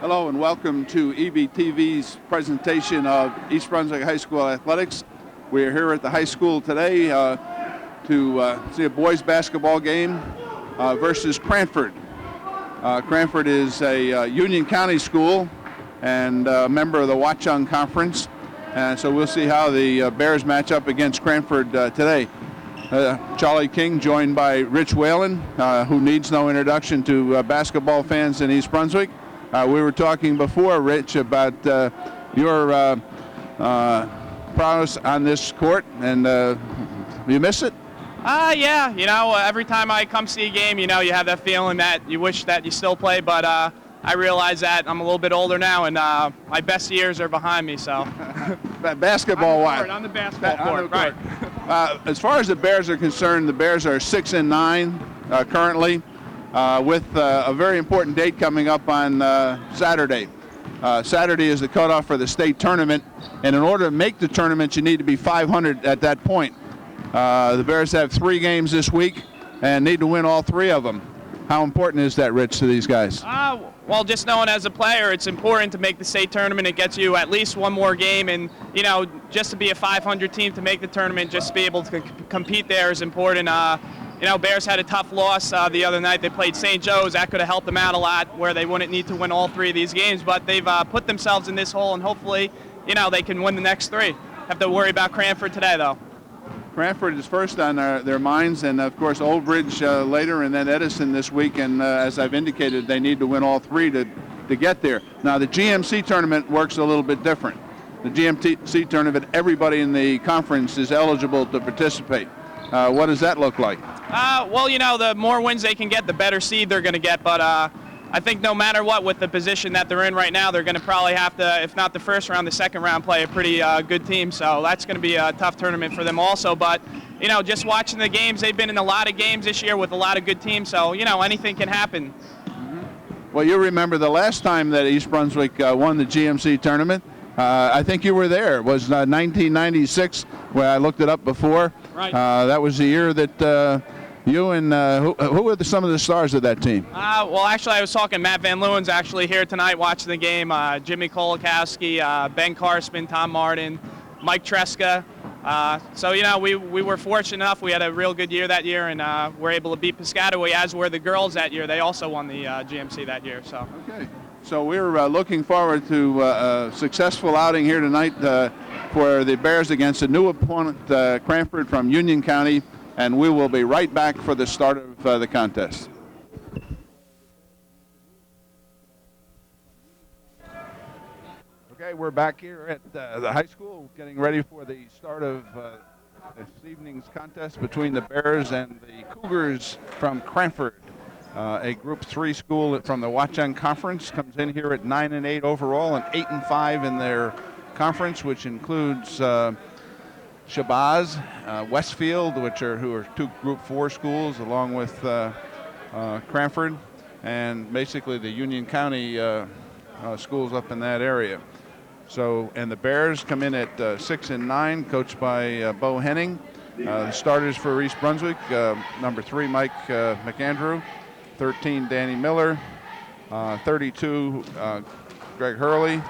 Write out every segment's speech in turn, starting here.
Hello and welcome to EBTV's presentation of East Brunswick High School Athletics. We are here at the high school today to see a boys basketball game versus Cranford. Cranford is a Union County school and a member of the Watchung Conference. And so we'll see how the Bears match up against Cranford today. Charlie King joined by Rich Whalen, who needs no introduction to basketball fans in East Brunswick. We were talking before, Rich, about your prowess on this court, and you miss it? Yeah, every time I come see a game, you have that feeling that you wish that you still play, but I realize that I'm a little bit older now, and my best years are behind me, so. Basketball-wise. On the basketball court, right. As far as the Bears are concerned, the Bears are 6-9 currently. With a very important date coming up on Saturday. Saturday is the cutoff for the state tournament, and in order to make the tournament, you need to be 500 at that point. The Bears have 3 games this week and need to win all 3 of them. How important is that, Rich, to these guys? Well, just knowing as a player, it's important to make the state tournament. It gets you at least one more game, and just to be a 500 team to make the tournament, just to be able to compete there is important. Bears had a tough loss the other night. They played St. Joe's. That could have helped them out a lot, where they wouldn't need to win all 3 of these games. But they've put themselves in this hole, and hopefully, they can win the next 3. Have to worry about Cranford today, though. Cranford is first on their minds, and of course Old Bridge later, and then Edison this week. And as I've indicated, they need to win all 3 to get there. Now the GMC tournament works a little bit different. The GMC tournament, everybody in the conference is eligible to participate. What does that look like? Well, the more wins they can get, the better seed they're going to get. But I think no matter what, with the position that they're in right now, they're going to probably have to, if not the first round, the second round, play a pretty good team. So that's going to be a tough tournament for them also. But, just watching the games, they've been in a lot of games this year with a lot of good teams. So, anything can happen. Well, you remember the last time that East Brunswick won the GMC tournament. I think you were there. It was 1996, where I looked it up before. Right. That was the year that you and who were some of the stars of that team? Well, actually, I was talking. Matt Van Leeuwen's actually here tonight watching the game. Jimmy Kolakowski, Ben Karspin, Tom Martin, Mike Tresca. So, we were fortunate enough. We had a real good year that year, and were able to beat Piscataway, as were the girls that year. They also won the GMC that year. So. Okay. So we're looking forward to a successful outing here tonight for the Bears against a new opponent, Cranford from Union County, and we will be right back for the start of the contest. Okay, we're back here at the high school getting ready for the start of this evening's contest between the Bears and the Cougars from Cranford. A Group 3 school from the Watchung Conference comes in here at 9-8 overall and 8-5 in their conference, which includes Shabazz, Westfield, who are 2 Group 4 schools, along with Cranford, and basically the Union County schools up in that area. So, and the Bears come in at 6-9, coached by Bo Henning. The starters for East Brunswick, number 3, Mike McAndrew. 13, Danny Miller. 32, Greg Hurley.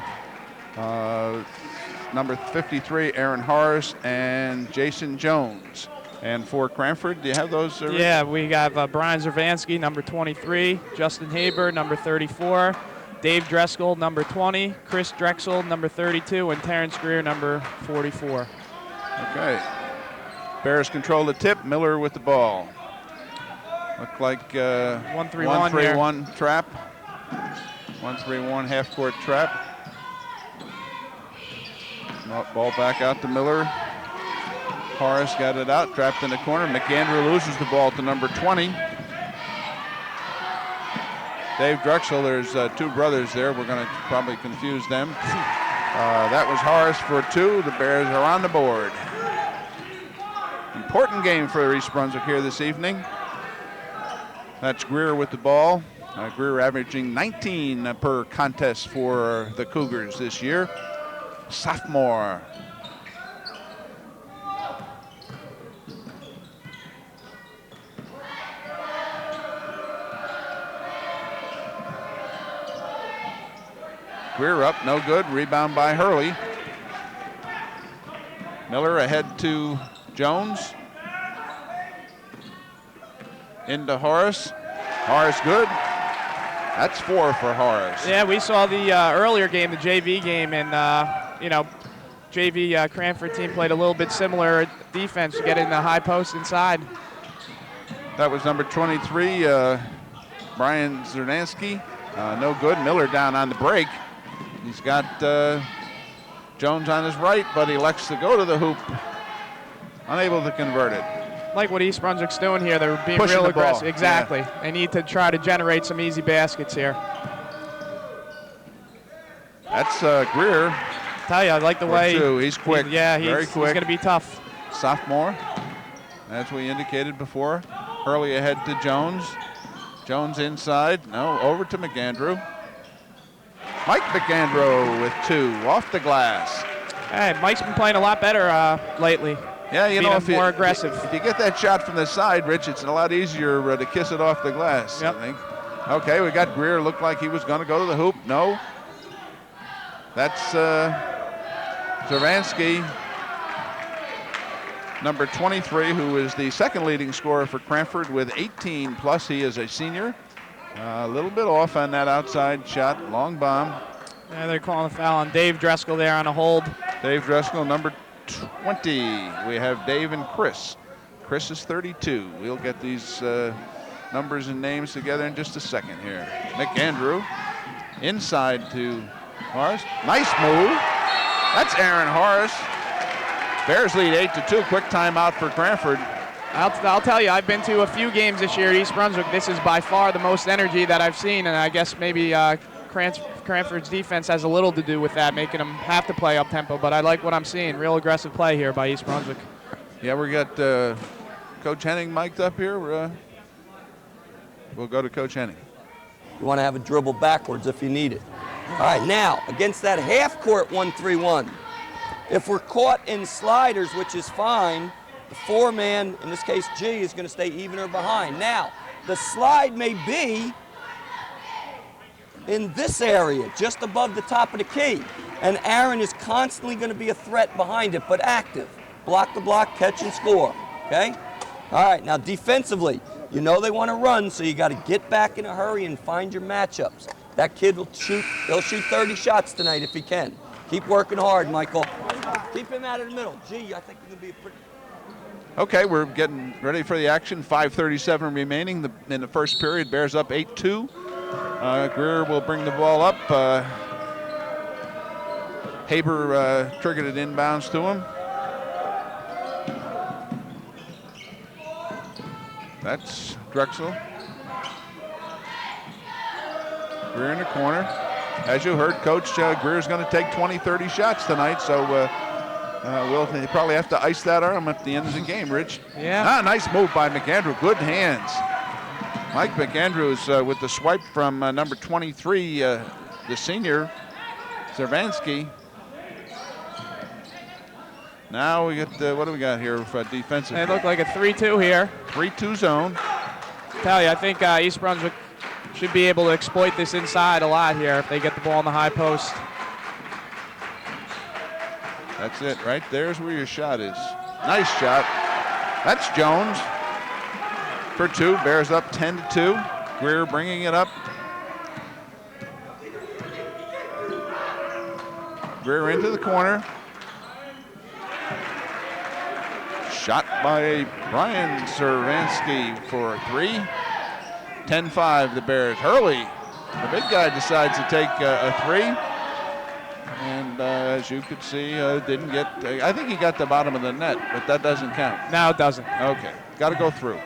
Number 53, Aaron Harris, and Jason Jones. And for Cranford, do you have those? Yeah, we have Brian Zervansky, number 23, Justin Haber, number 34, Dave Dreskel, number 20, Chris Drexel, number 32, and Terrence Greer, number 44. Okay. Bears control the tip. Miller with the ball. Look like 1-3-1 trap. 1-3-1 half-court trap. Ball back out to Miller. Horace got it out, trapped in the corner. McAndrew loses the ball to number 20. Dave Drexel, there's 2 brothers there. We're going to probably confuse them. That was Horace for 2. The Bears are on the board. Important game for East Brunswick here this evening. That's Greer with the ball. Greer averaging 19 per contest for the Cougars this year. Sophomore. Greer up, no good. Rebound by Hurley. Miller ahead to Jones. Into Horace. Horace good. That's 4 for Horace. Yeah, we saw the earlier game, the JV game, and JV Cranford team played a little bit similar defense to get in the high post inside. That was number 23, Brian Zernansky. No good. Miller down on the break. He's got Jones on his right, but he elects to go to the hoop. Unable to convert it. Like what East Brunswick's doing here, they're being Pushing real the ball. aggressive. Exactly. Yeah. They need to try to generate some easy baskets here. That's Greer. Tell you, I like the way. He's quick. Very quick. He's going to be tough. Sophomore, as we indicated before. Hurley ahead to Jones. Jones inside. No, over to McAndrew. Mike McAndrew with 2 off the glass. Hey, Mike's been playing a lot better lately. Yeah, you know, if more aggressive. If you get that shot from the side, Rich, it's a lot easier to kiss it off the glass, Yep. I think. Okay, we got Greer. Looked like he was going to go to the hoop. No. That's Zervansky, number 23, who is the second leading scorer for Cranford with 18 plus. He is a senior. A little bit off on that outside shot. Long bomb. Yeah, they're calling a foul on Dave Dreskel there on a hold. Dave Dreskel, number 20. We have Dave and Chris. Chris is 32. We'll get these numbers and names together in just a second here. McAndrew inside to Horace. Nice move. That's Aaron Horace. Bears lead 8-2. Quick timeout for Cranford. I'll tell you, I've been to a few games this year at East Brunswick. This is by far the most energy that I've seen, and I guess maybe Cranford's defense has a little to do with that, making them have to play up-tempo, but I like what I'm seeing. Real aggressive play here by East Brunswick. Yeah, we got Coach Henning mic'd up here. We'll go to Coach Henning. You want to have a dribble backwards if you need it. All right, now, against that half-court 1-3-1, if we're caught in sliders, which is fine, the 4-man, in this case G, is going to stay even or behind. Now, the slide may be in this area, just above the top of the key. And Aaron is constantly going to be a threat behind it, but active. Block the block, catch and score, okay? All right, now defensively, you know they want to run, so you got to get back in a hurry and find your matchups. That kid will he'll shoot 30 shots tonight if he can. Keep working hard, Michael. Keep him out of the middle. Gee, I think you're going to be a pretty... Okay, we're getting ready for the action. 5:37 remaining in the first period. Bears up 8-2. Greer will bring the ball up. Haber triggered it inbounds to him. That's Drexel. Greer in the corner. As you heard, Coach, Greer's going to take 20, 30 shots tonight, so we'll probably have to ice that arm at the end of the game, Rich. Yeah. Nice move by McAndrew. Good hands. Mike McAndrews with the swipe from number 23, the senior, Zervansky. Now we get, what do we got here for defensive? They look like a 3-2 here. 3-2 zone. Tell you, I think East Brunswick should be able to exploit this inside a lot here if they get the ball in the high post. That's it, right there's where your shot is. Nice shot. That's Jones for 2. Bears up 10-2. Greer bringing it up. Greer into the corner. Shot by Brian Zervansky for 3. 10-5 the Bears. Hurley, the big guy, decides to take a 3. And as you could see, didn't get, I think he got the bottom of the net, but that doesn't count. No, it doesn't. Okay, got to go through.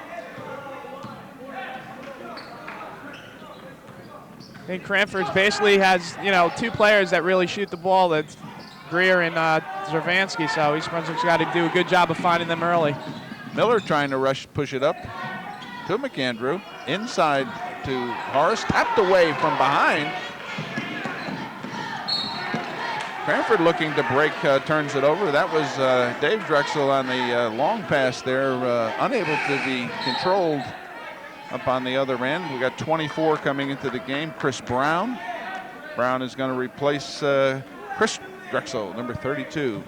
I think Cranford's basically has, 2 players that really shoot the ball. That's Greer and Zervansky, so East Brunswick's got to do a good job of finding them early. Miller trying to push it up to McAndrew. Inside to Horace, tapped away from behind. Cranford looking to break, turns it over. That was Dave Drexel on the long pass there, unable to be controlled up on the other end. We got 24 coming into the game. Chris Brown Brown is going to replace Chris Drexel, number 32.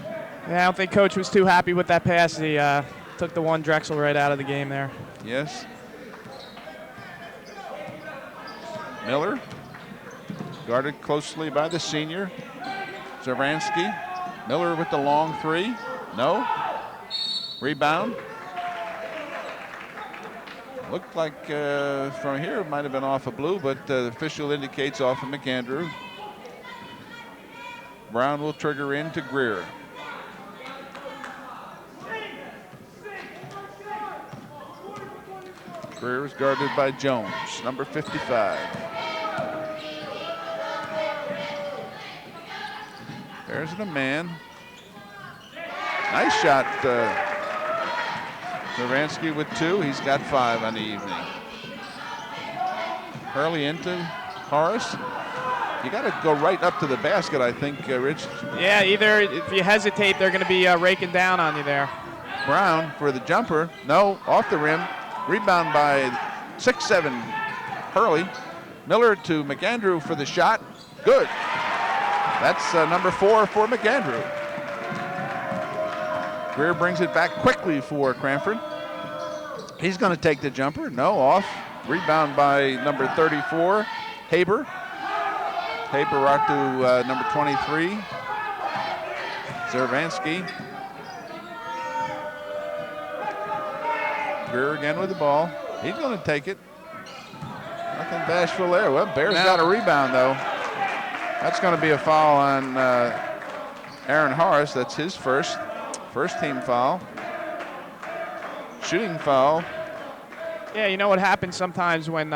Yeah, I don't think Coach was too happy with that pass. He took the one Drexel right out of the game there. Yes. Miller, guarded closely by the senior. Zervansky. Miller with the long three. No. Rebound. Looked like from here it might have been off of Blue, but the official indicates off of McAndrew. Brown will trigger into Greer. Greer is guarded by Jones, number 55. There's a man. Nice shot. Zervansky with 2. He's got 5 on the evening. Hurley into Horace. You got to go right up to the basket, I think, Rich. Yeah, either if you hesitate, they're going to be raking down on you there. Brown for the jumper. No, off the rim. Rebound by 6'7" Hurley. Miller to McAndrew for the shot. Good. That's number 4 for McAndrew. Greer brings it back quickly for Cranford. He's going to take the jumper. No, off. Rebound by number 34, Haber. Haber out to number 23, Zervansky. Greer again with the ball. He's going to take it. Nothing bashful there. Well, Bears got a rebound, though. That's going to be a foul on Aaron Horace. That's his first team foul. Shooting foul. Yeah, you know what happens sometimes when,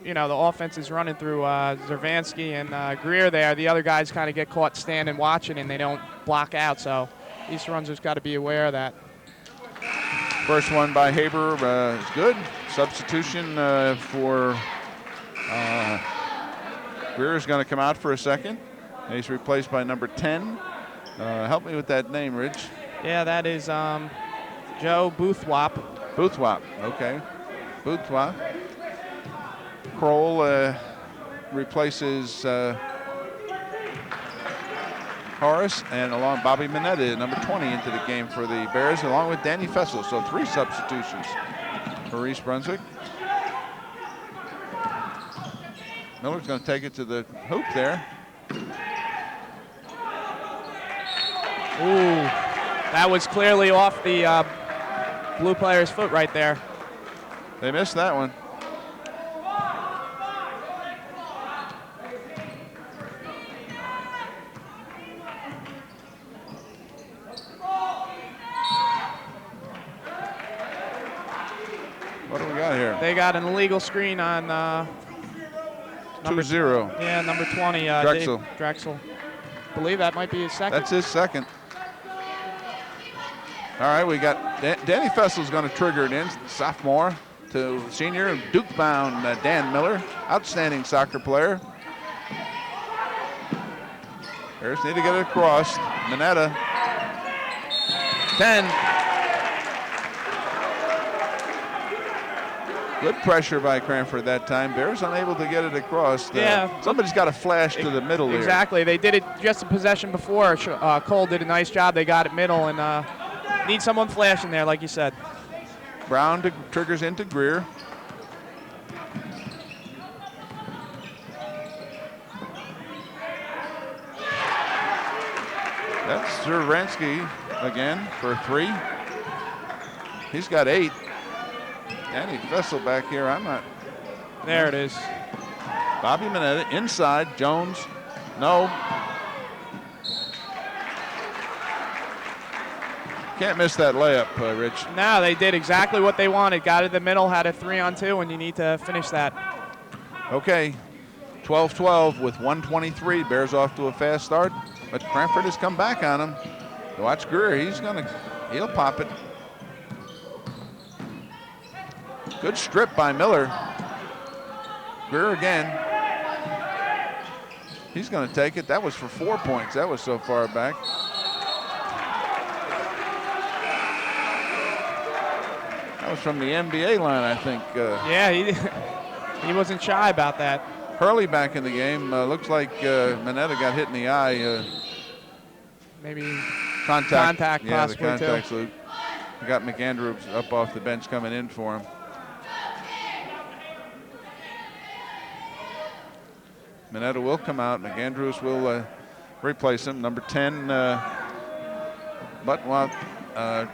you know, the offense is running through Zervansky and Greer there. The other guys kind of get caught standing watching and they don't block out. So East Brunswick's got to be aware of that. First one by Haber is good. Substitution for Greer is going to come out for a second. And he's replaced by number 10. Help me with that name, Rich. Yeah, that is Joe Boothwap. Boothwap, okay. Boothwap. Kroll replaces Horace, and along Bobby Minetta, number 20, into the game for the Bears, along with Danny Fessel. So 3 substitutions for East Brunswick. Miller's going to take it to the hoop there. Ooh, that was clearly off the blue player's foot right there. They missed that one. What do we got here? They got an illegal screen on 2-0. Yeah, number 20, Drexel. Dave Drexel. I believe that might be his second. That's his second. All right, we got Danny Fessel's going to trigger it in, sophomore to senior, Duke-bound Dan Miller, outstanding soccer player. Bears need to get it across. Minetta, 10. Good pressure by Cranford that time. Bears unable to get it across. Yeah. Somebody's got to flash to the middle there. Exactly. They did it just a possession before. Cole did a nice job. They got it middle and need someone flashing there, like you said. Brown triggers into Greer. That's Zervansky again for 3. He's got 8. Danny Fessel back here. I'm not. There it is. Bobby Minetta inside. Jones. No. Can't miss that layup, Rich. No, they did exactly what they wanted. Got it in the middle, had a 3-on-2, and you need to finish that. Okay. 12-12 with 1:23. Bears off to a fast start, but Cranford has come back on him. Watch Greer. He'll pop it. Good strip by Miller. Greer again. He's going to take it. That was for 4 points. That was so far back. That was from the NBA line, I think. Yeah, he wasn't shy about that. Hurley back in the game. Looks like Mineta got hit in the eye. Maybe Contact yeah, the possibly contact too. salute. We got McAndrews up off the bench coming in for him. Mineta will come out. McAndrews will replace him. Number 10, Butwalt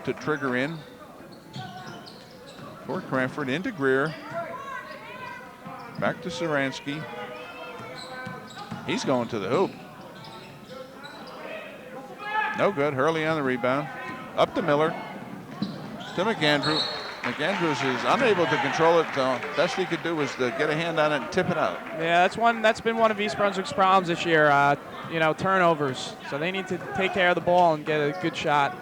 to trigger in for Cranford. Into Greer. Back to Saransky. He's going to the hoop. No good. Hurley on the rebound. Up to Miller. To McAndrew. McAndrews is unable to control it. So best he could do was to get a hand on it and tip it out. Yeah, that's been one of East Brunswick's problems this year. Turnovers. So they need to take care of the ball and get a good shot.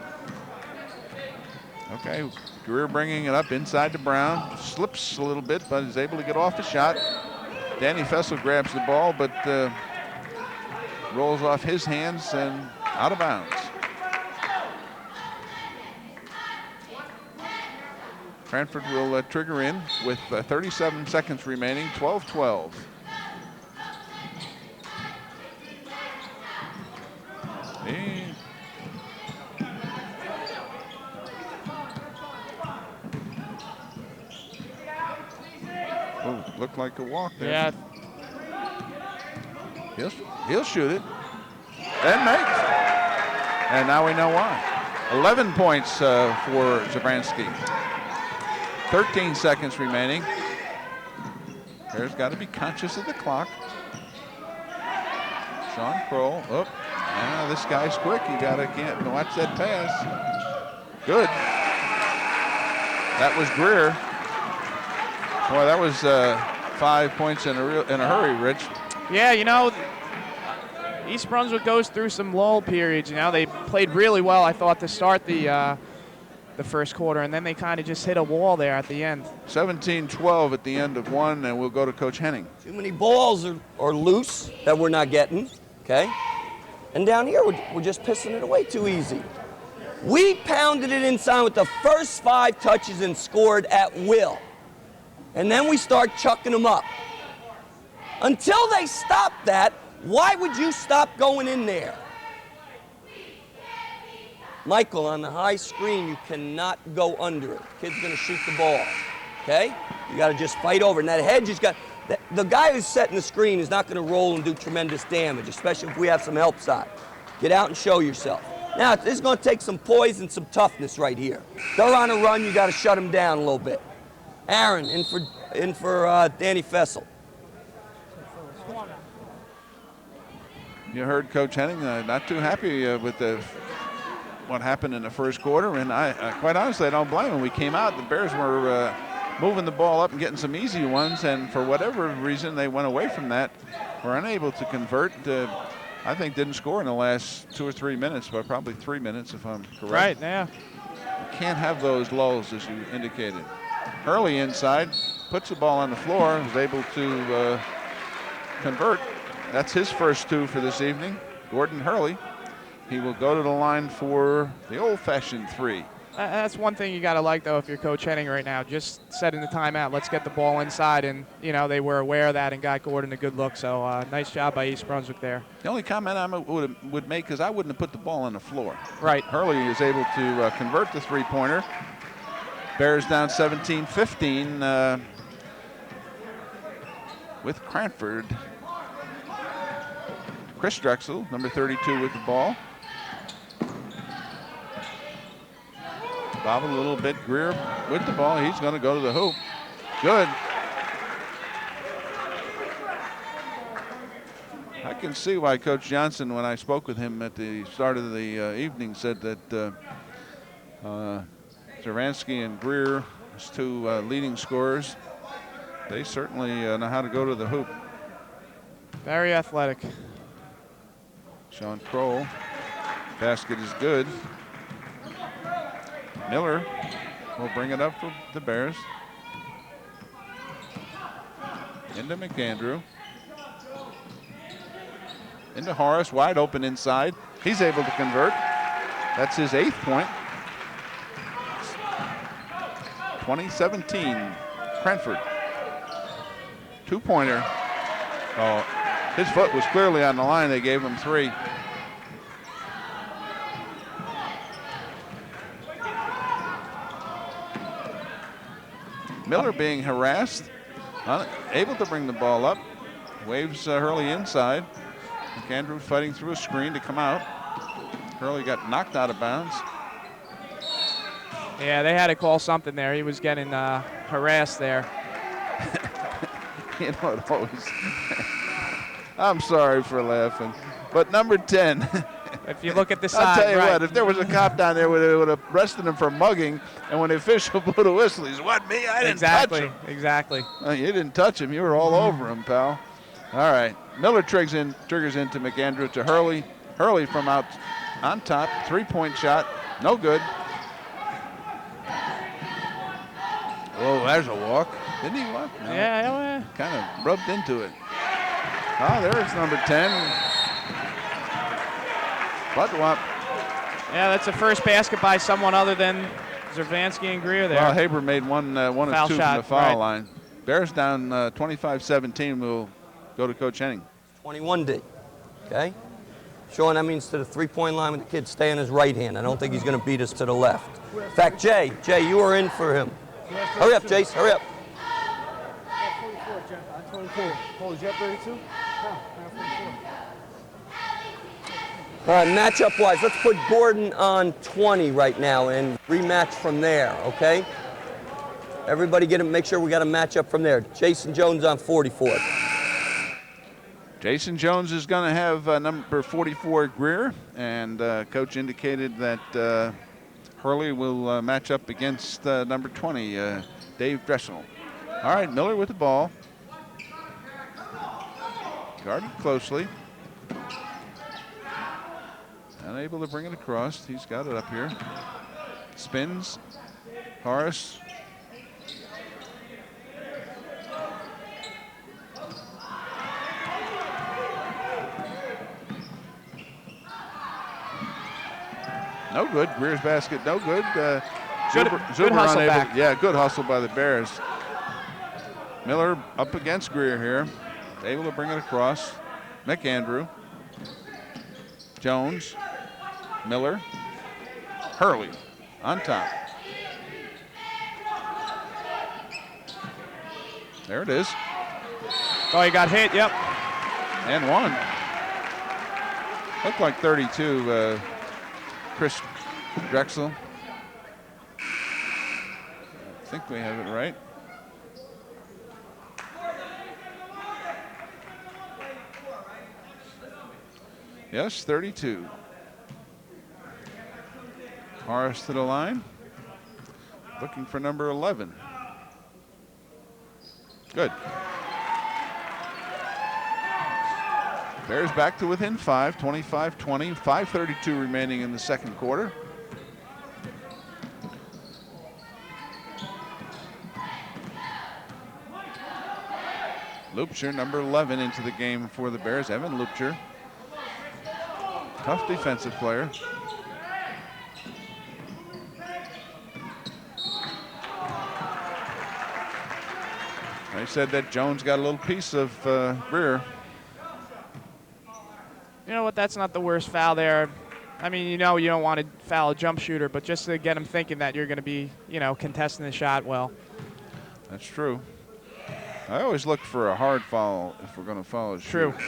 Okay, Greer bringing it up inside to Brown. Slips a little bit, but is able to get off the shot. Danny Fessel grabs the ball, but rolls off his hands and out of bounds. Cranford will trigger in with 37 seconds remaining, 12-12. Oh, looked like a walk there. Yeah. He'll shoot it and makes. And now we know why. 11 points for Zabransky. 13 seconds remaining. Bears got to be conscious of the clock. Sean Kroll. Oh, this guy's quick. You got to watch that pass. Good. That was Greer. Boy, that was 5 points in a hurry, Rich. Yeah, East Brunswick goes through some lull periods. They played really well, I thought, to start the first quarter, and then they kind of just hit a wall there at the end. 17-12 at the end of one, and we'll go to Coach Henning. Too many balls are loose that we're not getting, okay? And down here, we're just pissing it away too easy. We pounded it inside with the first 5 touches and scored at will. And then we start chucking them up. Until they stop that, why would you stop going in there? Michael, on the high screen, you cannot go under it. Kid's going to shoot the ball, okay? You got to just fight over. And that hedge has got, the guy who's setting the screen is not going to roll and do tremendous damage, especially if we have some help side. Get out and show yourself. Now, this is going to take some poise and some toughness right here. They're on a run, you got to shut them down a little bit. Aaron, in for Danny Fessel. You heard Coach Henning not too happy with what happened in the first quarter, and I quite honestly, I don't blame him. We came out, the Bears were moving the ball up and getting some easy ones, and for whatever reason, they went away from that. Were unable to convert. I think didn't score in the last 2 or 3 minutes, but probably 3 minutes if I'm correct. Right, yeah. You can't have those lulls, as you indicated. Hurley inside, puts the ball on the floor, is able to convert. That's his first 2 for this evening. Gordon Hurley. He will go to the line for the old-fashioned 3. That's one thing you got to like, though, if you're Coach Henning right now. Just setting the timeout. Let's get the ball inside. And, they were aware of that and got Gordon a good look. So, nice job by East Brunswick there. The only comment I would make is I wouldn't have put the ball on the floor. Right. Hurley is able to convert the three-pointer. Bears down 17-15 with Cranford. Chris Drexel, number 32, with the ball. Bob a little bit. Greer with the ball. He's going to go to the hoop. Good. I can see why Coach Johnson, when I spoke with him at the start of the evening, said that Zaransky and Greer, his 2 leading scorers, they certainly know how to go to the hoop. Very athletic. Sean Kroll. Basket is good. Miller will bring it up for the Bears. Into McAndrew. Into Horace, wide open inside. He's able to convert. That's his 8th point. 2017, Cranford. 2-pointer. Oh, his foot was clearly on the line. They gave him 3. Miller being harassed, unable to bring the ball up. Waves Hurley inside. McAndrew fighting through a screen to come out. Hurley got knocked out of bounds. Yeah, they had to call something there. He was getting harassed there. You know, it always. I'm sorry for laughing, but number 10. If you look at the side, I'll tell you right. what, if there was a cop down there, would have arrested him for mugging, and when the official blew the whistle, he's, what, me? I didn't touch him. Exactly. You didn't touch him. You were all over him, pal. All right. Miller triggers into McAndrew to Hurley. Hurley from out on top. 3-point shot. No good. Oh, there's a walk. Didn't he walk? No. Yeah. Kind of rubbed into it. Oh, there's number 10. Butt-wop. Yeah, that's the first basket by someone other than Zervansky and Greer there. Well, Haber made one of Foul 2 shot, from the foul right. line. Bears down 25-17. We'll go to Coach Henning. 21D. Okay? Sean, that means to the 3-point line with the kid stay on his right hand. I don't think he's going to beat us to the left. In fact, Jay, you are in for him. Hurry up, Jace, hurry up. 24. Oh, is that 32? No, 44. All right, matchup-wise, let's put Gordon on 20 right now and rematch from there, okay? Everybody make sure we got a matchup from there. Jason Jones on 44. Jason Jones is going to have number 44 Greer, and Coach indicated that Hurley will match up against number 20, Dave Dressel. All right, Miller with the ball. Guarded closely. Unable to bring it across. He's got it up here. Spins. Horace. No good. Greer's basket, no good. Good Zuber hustle unable. back. Yeah, good hustle by the Bears. Miller up against Greer here. Able to bring it across. McAndrew. Jones. Miller. Hurley on top. There it is. Oh, he got hit, yep. And one. Looked like 32, Chris Drexel. I think we have it right. Yes, 32. Morris to the line. Looking for number 11. Good. Bears back to within 5, 25-20, 5:32 remaining in the second quarter. Lupcher, number 11, into the game for the Bears. Evan Lupcher. Tough defensive player. They said that Jones got a little piece of Greer. You know what? That's not the worst foul there. I mean, you know you don't want to foul a jump shooter, but just to get him thinking that you're going to be, contesting the shot well. That's true. I always look for a hard foul if we're going to foul a True. shooter.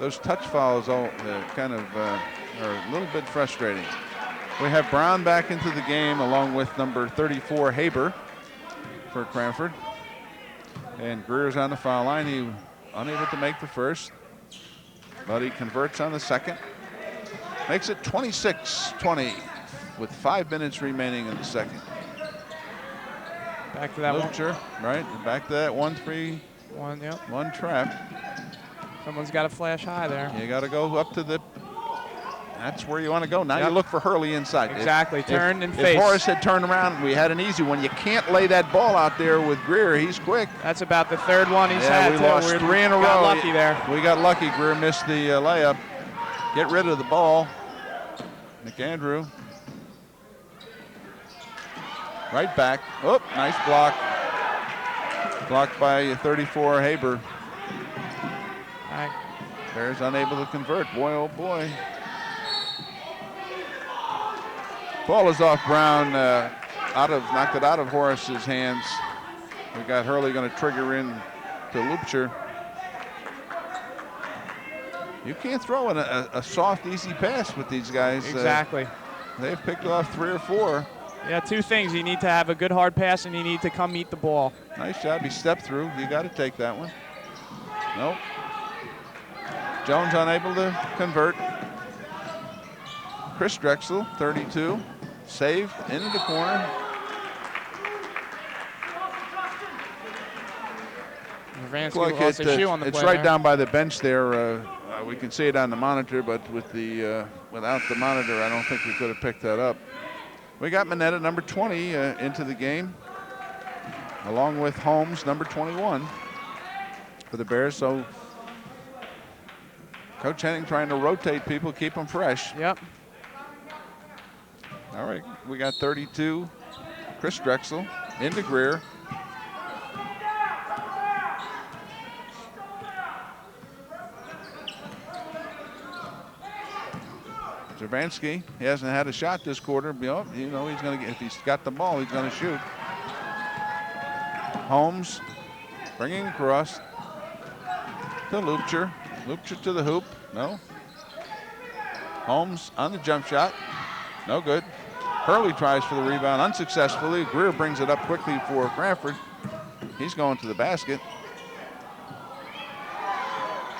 Those touch fouls all kind of are a little bit frustrating. We have Brown back into the game along with number 34 Haber for Cranford. And Greer's on the foul line. He unable to make the first, but he converts on the second. Makes it 26-20 with 5 minutes remaining in the second. Back to that Lupcher, right? Back to that 1-3. one. Yep. One trap. Someone's got to flash high there. You got to go up to the. That's where you want to go. Now Yep. you look for Hurley inside. Exactly. Turn and face. If Horace had turned around, we had an easy one. You can't lay that ball out there with Greer. He's quick. That's about the third one he's had. We too. lost We're 3 in a row. got lucky there. We got lucky. Greer missed the layup. Get rid of the ball. McAndrew. Right back. Oh, nice block. Blocked by 34 Haber. All right. Bears unable to convert. Boy, oh boy. Ball is off Brown, knocked it out of Horace's hands. We got Hurley going to trigger in to Lupcher. You can't throw in a soft, easy pass with these guys. Exactly. They've picked off 3 or 4. Yeah, 2 things. You need to have a good hard pass, and you need to come meet the ball. Nice job. He stepped through. You got to take that one. Nope. Jones unable to convert. Chris Drexel, 32. Saved into the corner. Vansky Like lost his shoe on the it's play right there. down by the bench there. We can see it on the monitor, but with the without the monitor, I don't think we could have picked that up. We got Mineta, number 20, into the game, along with Holmes, number 21, for the Bears. So Coach Henning trying to rotate people, keep them fresh. Yep. All right, we got 32, Chris Drexel, into Greer. Zervansky, he hasn't had a shot this quarter. He's going to get, if he's got the ball, he's going to shoot. Holmes bringing across to Lupcher. Lupcher to the hoop. No. Holmes on the jump shot. No good. Hurley tries for the rebound unsuccessfully. Greer brings it up quickly for Cranford. He's going to the basket.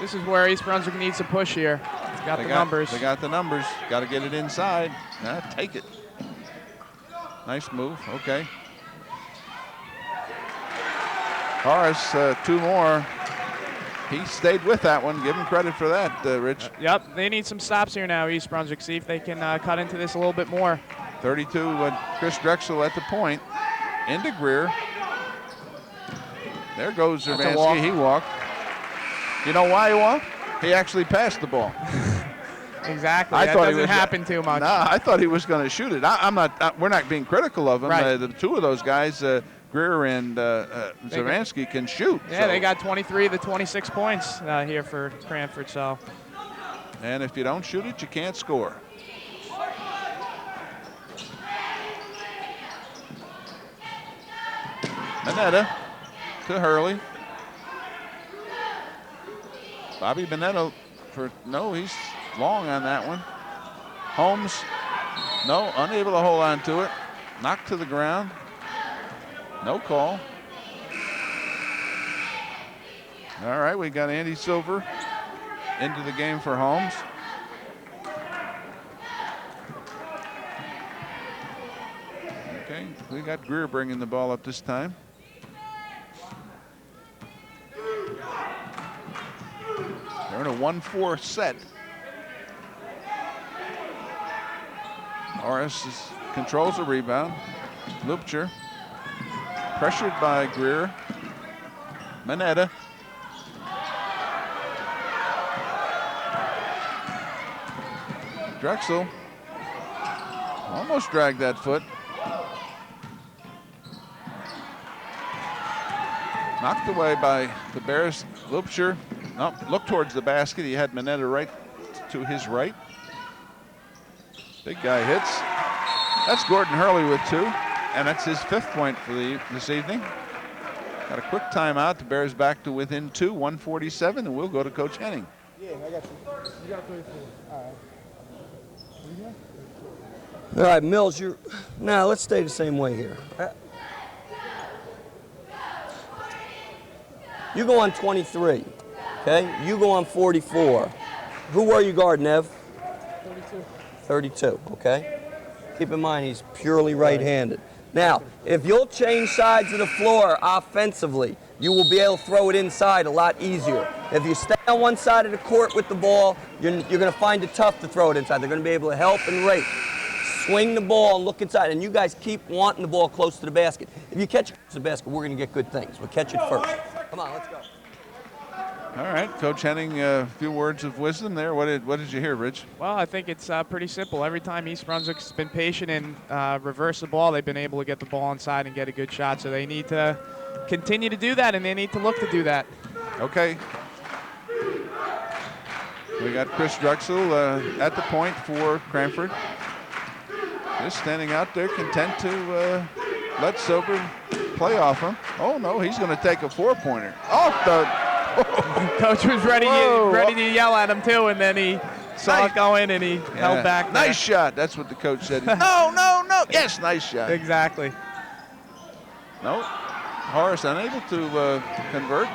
This is where East Brunswick needs to push here. They got the numbers. They got the numbers. Got to get it inside. Take it. Nice move. Okay. Horace, 2 more. He stayed with that one. Give him credit for that, Rich. Yep, they need some stops here now, East Brunswick. See if they can cut into this a little bit more. 32 with Chris Drexel at the point. Into Greer. There goes Zervansky. He walked. You know why he walked? He actually passed the ball. Exactly. That doesn't happen too much. No, I thought he was going to shoot it. We're not being critical of him. Right. The 2 of those guys, Greer and Zervansky, can shoot. Yeah, so. They got 23 to 26 points here for Cranford. So. And if you don't shoot it, you can't score. Mineta to Hurley. Bobby Mineta he's long on that one. Holmes, unable to hold on to it. Knocked to the ground. No call. All right, we got Andy Silver into the game for Holmes. Okay, we got Greer bringing the ball up this time. They're in a 1-4 set. Horace controls the rebound. Lupcher pressured by Greer. Mineta. Drexel almost dragged that foot. Knocked away by the Bears. Lupcher looked towards the basket. He had Mineta right to his right. Big guy hits. That's Gordon Hurley with 2, and that's his 5th point for this evening. Got a quick timeout. The Bears back to within 2, 147, and we'll go to Coach Henning. Yeah, I got you. You got 34. All right. All right, Mills, let's stay the same way here. You go on 23, okay? You go on 44. Who were you guarding, Ev? 32. 32, okay? Keep in mind, he's purely right-handed. Now, if you'll change sides of the floor offensively, you will be able to throw it inside a lot easier. If you stay on one side of the court with the ball, you're going to find it tough to throw it inside. They're going to be able to help and rake. Swing the ball and look inside, and you guys keep wanting the ball close to the basket. If you catch it close to the basket, we're going to get good things. We'll catch it first. Come on, let's go. All right, Coach Henning, a few words of wisdom there. What did you hear, Rich? Well, I think it's pretty simple. Every time East Brunswick's been patient and reverse the ball, they've been able to get the ball inside and get a good shot. So they need to continue to do that, and they need to look to do that. Okay. We got Chris Drexel at the point for Cranford. Just standing out there, content to let Silver play off him. Oh no, he's going to take a 4-pointer. Off the. Coach was ready to yell at him too, and then he saw it going and he held back. Nice shot. That's what the coach said. No. Yes, nice shot. Exactly. No, Horace unable to convert.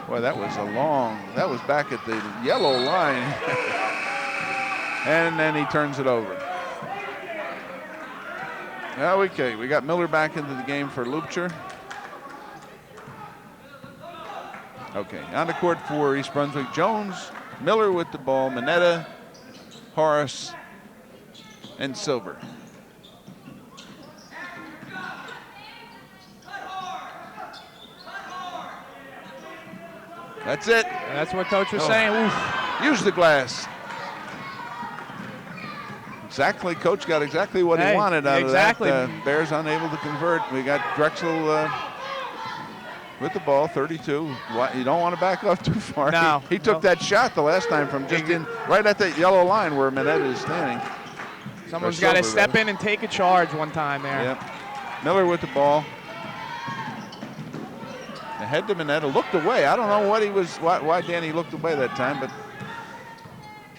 Boy, that was back at the yellow line. And then he turns it over. Okay, we got Miller back into the game for Lupcher. Okay, on the court for East Brunswick, Jones, Miller with the ball, Mineta, Horace, and Silver. That's it. And that's what Coach was saying. Oof. Use the glass. Exactly, Coach got exactly what he wanted out of that. Bears unable to convert. We got Drexel with the ball, 32. You don't want to back off too far. No. He took that shot the last time from just in right at that yellow line where Mineta is standing. Someone's got to step in and take a charge one time there. Yep. Miller with the ball. Ahead to Mineta, looked away. I don't know why Danny looked away that time, but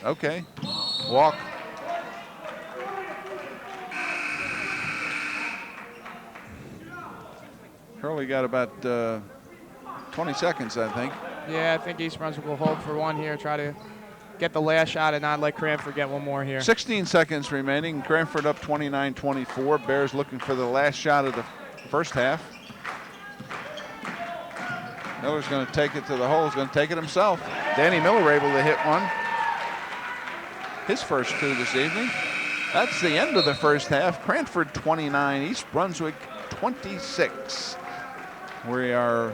okay. Walk. Hurley got about 20 seconds, I think. Yeah, I think East Brunswick will hold for one here, try to get the last shot and not let Cranford get one more here. 16 seconds remaining. Cranford up 29-24. Bears looking for the last shot of the first half. Miller's going to take it to the hole. He's going to take it himself. Danny Miller able to hit one. His first two this evening. That's the end of the first half. Cranford 29, East Brunswick 26. We are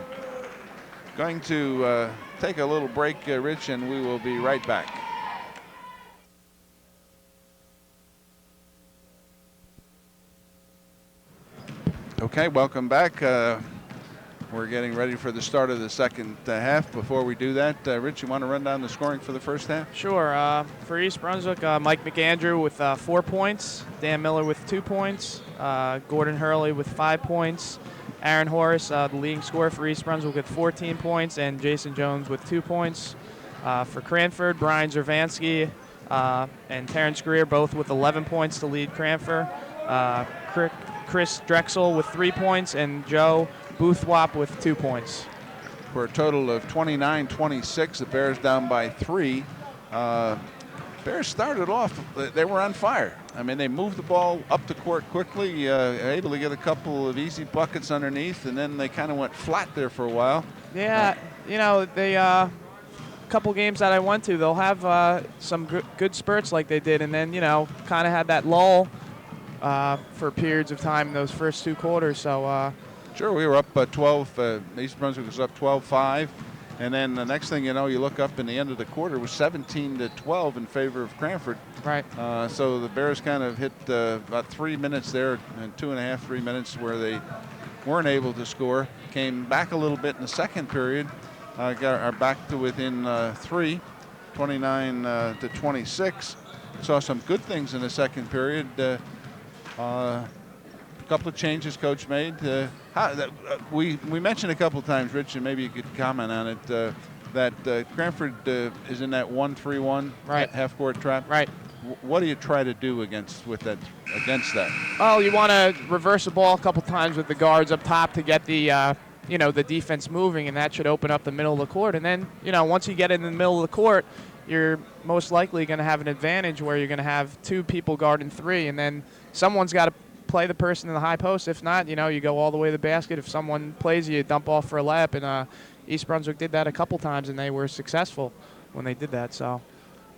going to take a little break, Rich, and we will be right back. Okay, welcome back. We're getting ready for the start of the second half. Before we do that, Rich, you want to run down the scoring for the first half? Sure. For East Brunswick, Mike McAndrew with 4 points, Dan Miller with 2 points, Gordon Hurley with 5 points, Aaron Horace, the leading scorer for East Brunswick with 14 points, and Jason Jones with 2 points. For Cranford, Brian Zervansky and Terrence Greer both with 11 points to lead Cranford. Chris Drexel with 3 points, and Joe Boothwap with 2 points. For a total of 29-26, the Bears down by 3. Bears started off, they were on fire. I mean, they moved the ball up the court quickly, able to get a couple of easy buckets underneath, and then they kind of went flat there for a while. Yeah, they couple games that I went to, they'll have some good spurts like they did, and then, kind of had that lull for periods of time in those first 2 quarters. So. Sure, we were up 12. East Brunswick was up 12-5. And then the next thing you know, you look up in the end of the quarter was 17-12 in favor of Cranford. Right. So the Bears kind of hit about 3 minutes there, and 2.5, 3 minutes where they weren't able to score. Came back a little bit in the second period. Are back to within 3, 29-26. Saw some good things in the second period. Couple of changes Coach made. We mentioned a couple of times, Rich, and maybe you could comment on it, that Cranford is in that 1-3-1 half-court trap. Right. What do you try to do against that? Well, you want to reverse the ball a couple times with the guards up top to get the the defense moving, and that should open up the middle of the court. And then once you get in the middle of the court, you're most likely going to have an advantage where you're going to have 2 people guarding 3, and then someone's got to play the person in the high post. If not, you go all the way to the basket. If someone plays you, dump off for a layup, and East Brunswick did that a couple times, and they were successful when they did that. So,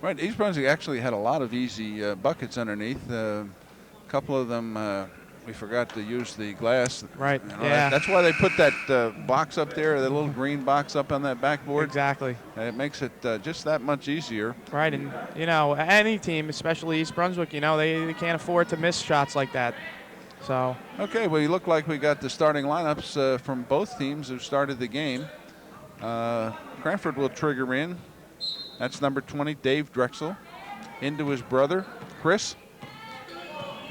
right, East Brunswick actually had a lot of easy buckets underneath. A couple of them we forgot to use the glass. Right. Yeah. That's why they put that box up there, that little green box up on that backboard. Exactly. And it makes it just that much easier. Right, and any team, especially East Brunswick, they can't afford to miss shots like that. So. Okay, well, you look like we got the starting lineups from both teams who started the game. Cranford will trigger in. That's number 20, Dave Drexel. Into his brother, Chris.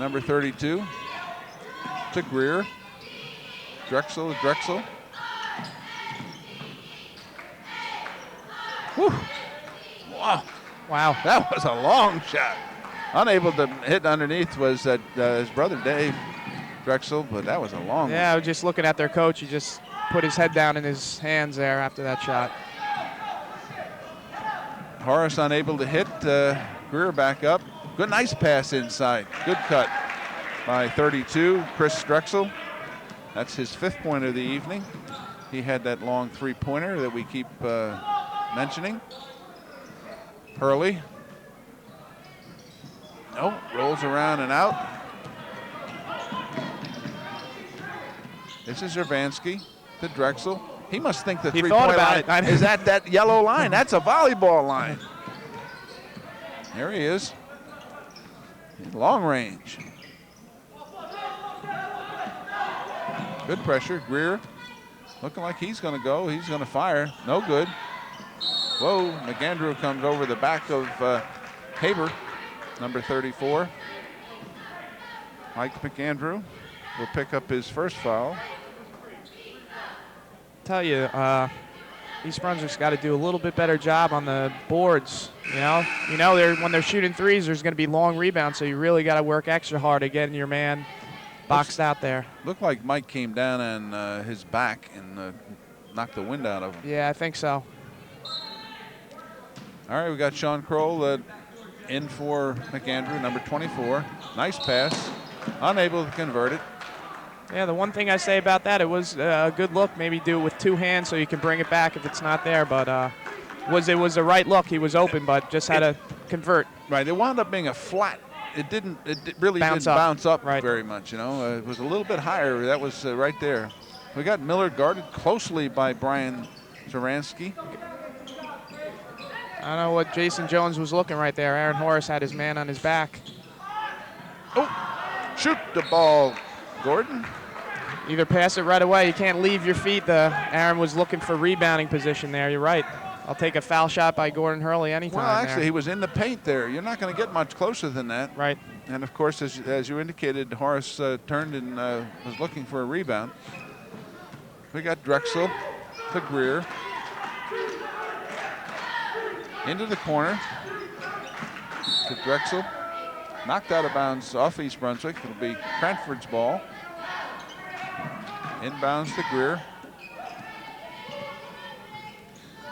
Number 32, to Greer. Drexel. Whew. Wow. Wow. That was a long shot. Unable to hit underneath was his brother, Dave Drexel, but that was a long one. Yeah, I was just looking at their coach. He just put his head down in his hands there after that shot. Horace unable to hit. Greer back up. Good, nice pass inside. Good cut by 32, Chris Drexel. That's his 5th point of the evening. He had that long 3-pointer that we keep mentioning. Hurley. Oh, rolls around and out. This is Zervansky to Drexel. He must think the He three-point thought about line it. is at that yellow line. That's a volleyball line. There he is. Long range. Good pressure. Greer looking like he's going to go. He's going to fire. No good. Whoa. McAndrew comes over the back of Haber, number 34. Mike McAndrew will pick up his first foul. Tell you, East Brunswick's got to do a little bit better job on the boards. When they're shooting threes, there's going to be long rebounds, so you really got to work extra hard at getting your man boxed out there. Looked like Mike came down on his back and knocked the wind out of him. Yeah, I think so. All right, we got Sean Kroll in for McAndrew, number 24. Nice pass, unable to convert it. Yeah, the one thing I say about that, it was a good look. Maybe do it with 2 hands so you can bring it back if it's not there. But it was the right look. He was open, but just had to convert. Right. It wound up being a flat. It really didn't bounce up right. very much. It was a little bit higher. That was right there. We got Miller guarded closely by Brian Zeransky. I don't know what Jason Jones was looking right there. Aaron Horace had his man on his back. Oh, shoot the ball, Gordon. Either pass it right away. You can't leave your feet. Aaron was looking for rebounding position there. You're right. I'll take a foul shot by Gordon Hurley anytime. Well, actually, he was in the paint there. You're not going to get much closer than that. Right. And, of course, as you indicated, Horace turned and was looking for a rebound. We got Drexel to Greer. Into the corner to Drexel. Knocked out of bounds off East Brunswick. It'll be Cranford's ball. Inbounds to Greer.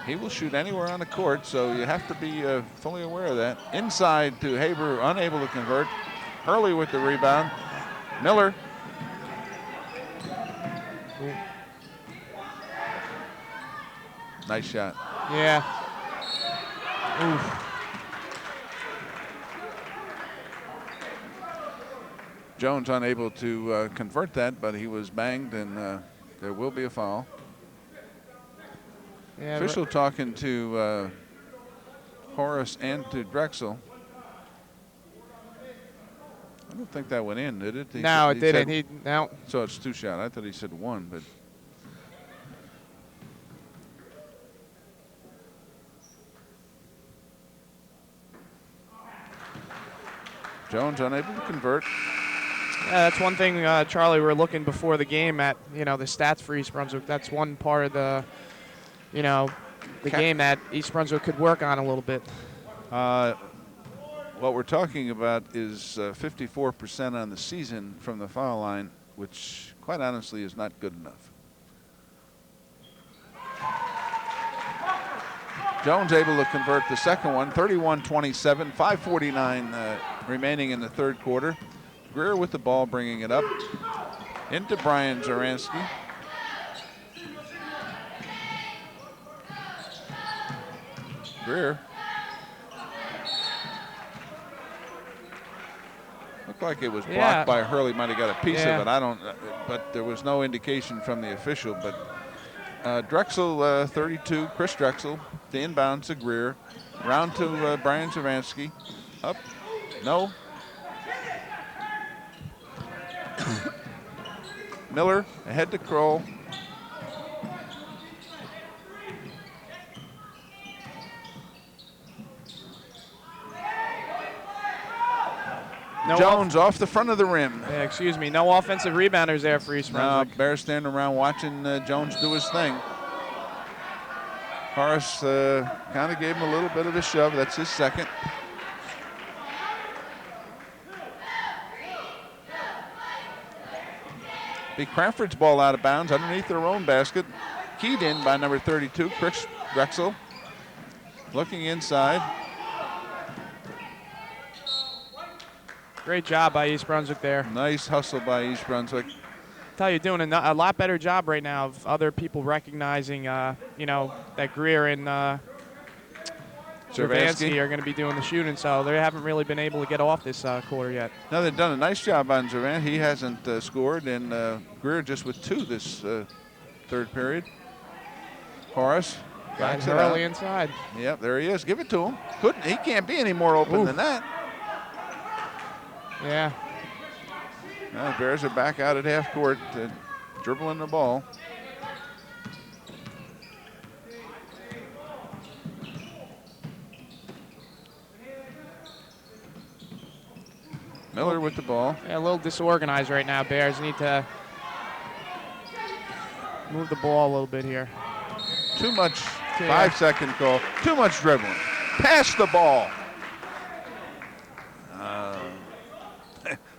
He will shoot anywhere on the court, so you have to be fully aware of that. Inside to Haber, unable to convert. Hurley with the rebound. Miller. Nice shot. Yeah. Oof. Jones unable to convert that, but he was banged, and there will be a foul. Yeah, Official talking to Horace and to Drexel. I don't think that went in, did it? No, it didn't. No. So it's 2 shot. I thought he said 1, but. Jones unable to convert. Yeah, that's one thing, Charlie, we're looking before the game at, the stats for East Brunswick. That's one part of the, the game that East Brunswick could work on a little bit. What we're talking about is 54% on the season from the foul line, which quite honestly is not good enough. Jones able to convert the second one, 31-27, 5:49 remaining in the third quarter. Greer with the ball, bringing it up into Brian Zeransky. Greer. Looked like it was blocked by Hurley. Might have got a piece of it. I don't. But there was no indication from the official. But Drexel, 32. Chris Drexel, the inbound to Greer, round to Brian Zeransky. Up, no. Miller ahead to Kroll. Jones off the front of the rim. Yeah, excuse me. No offensive rebounders there for East Brunswick. Bears standing around watching Jones do his thing. Horace kind of gave him a little bit of a shove. That's his second. Be Cranford's ball out of bounds underneath their own basket. Keyed in by number 32, Chris Drexel. Looking inside. Great job by East Brunswick there. Nice hustle by East Brunswick. Tell you, doing a lot better job right now of other people recognizing, you know, that Greer and Zervansky are going to be doing the shooting, so they haven't really been able to get off this quarter yet. Now they've done a nice job on Zervan. He hasn't scored, and Greer just with 2 this third period. Horace backs it early out. inside. Yep, there he is. Give it to him. He can't be any more open than that. Yeah. Now the Bears are back out at half court, dribbling the ball. Miller with the ball. Yeah, a little disorganized right now. Bears need to move the ball a little bit here. Too much 5-second call. Too much dribbling. Pass the ball.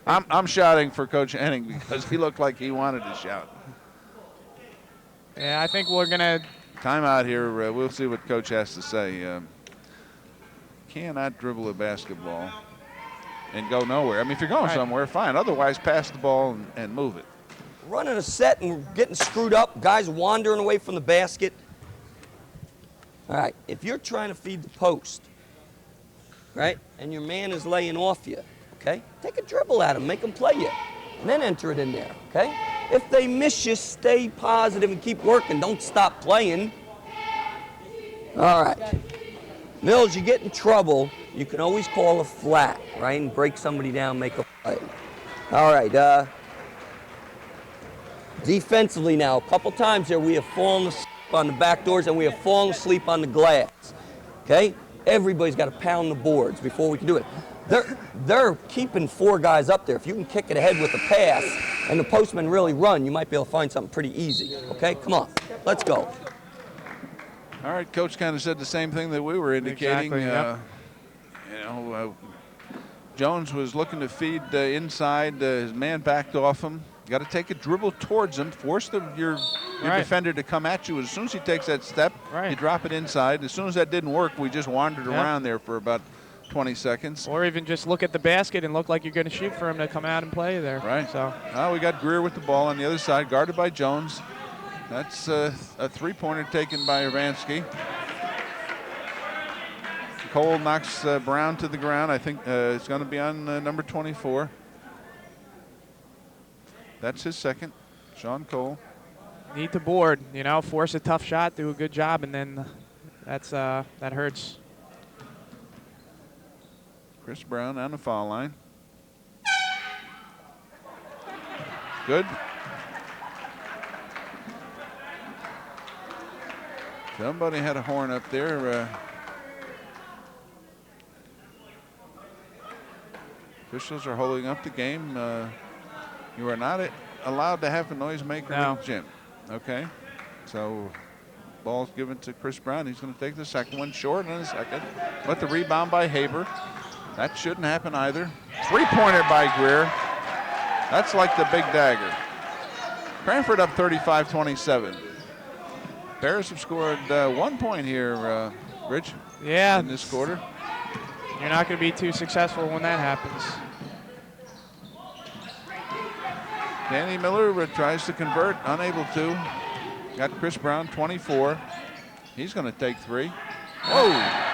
I'm shouting for Coach Henning because he looked like he wanted to shout. Yeah, I think we're going to... Timeout here. We'll see what Coach has to say. Cannot dribble a basketball and go nowhere. I mean, if you're going somewhere, fine. Otherwise, pass the ball and move it. Running a set and getting screwed up, guys wandering away from the basket. All right, if you're trying to feed the post, right, and your man is laying off you, okay, take a dribble at him, make him play you, and then enter it in there, okay? If they miss you, stay positive and keep working. Don't stop playing. All right. Mills, you get in trouble, you can always call a flat, right, and break somebody down, make a play. All right, defensively now, a couple times there we have fallen asleep on the back doors and we have fallen asleep on the glass, okay? Everybody's got to pound the boards before we can do it. They're keeping 4 guys up there. If you can kick it ahead with a pass and the postmen really run, you might be able to find something pretty easy, okay? Come on, let's go. All right, Coach kind of said the same thing that we were indicating. Exactly, yep. You know, Jones was looking to feed inside. His man backed off him. You got to take a dribble towards him, force your defender to come at you. As soon as he takes that step, you drop it inside. As soon as that didn't work, we just wandered around there for about 20 seconds. Or even just look at the basket and look like you're going to shoot for him to come out and play there. Right. So now we got Greer with the ball on the other side, guarded by Jones. That's a 3-pointer taken by Urbanski. Cole knocks Brown to the ground. I think it's going to be on number 24. That's his second, Sean Cole. Need to board, you know, force a tough shot, do a good job, and then that hurts. Chris Brown on the foul line. Good. Somebody had a horn up there. Officials are holding up the game. You are not allowed to have a noisemaker in the gym. Okay. So ball's given to Chris Brown. He's going to take the second one, short in a second. But the rebound by Haber. That shouldn't happen either. 3-pointer by Greer. That's like the big dagger. Cranford up 35-27. Bears have scored 1 point here, Rich. Yeah. In this quarter. You're not going to be too successful when that happens. Danny Miller tries to convert, unable to. Got Chris Brown, 24. He's going to take 3. Whoa!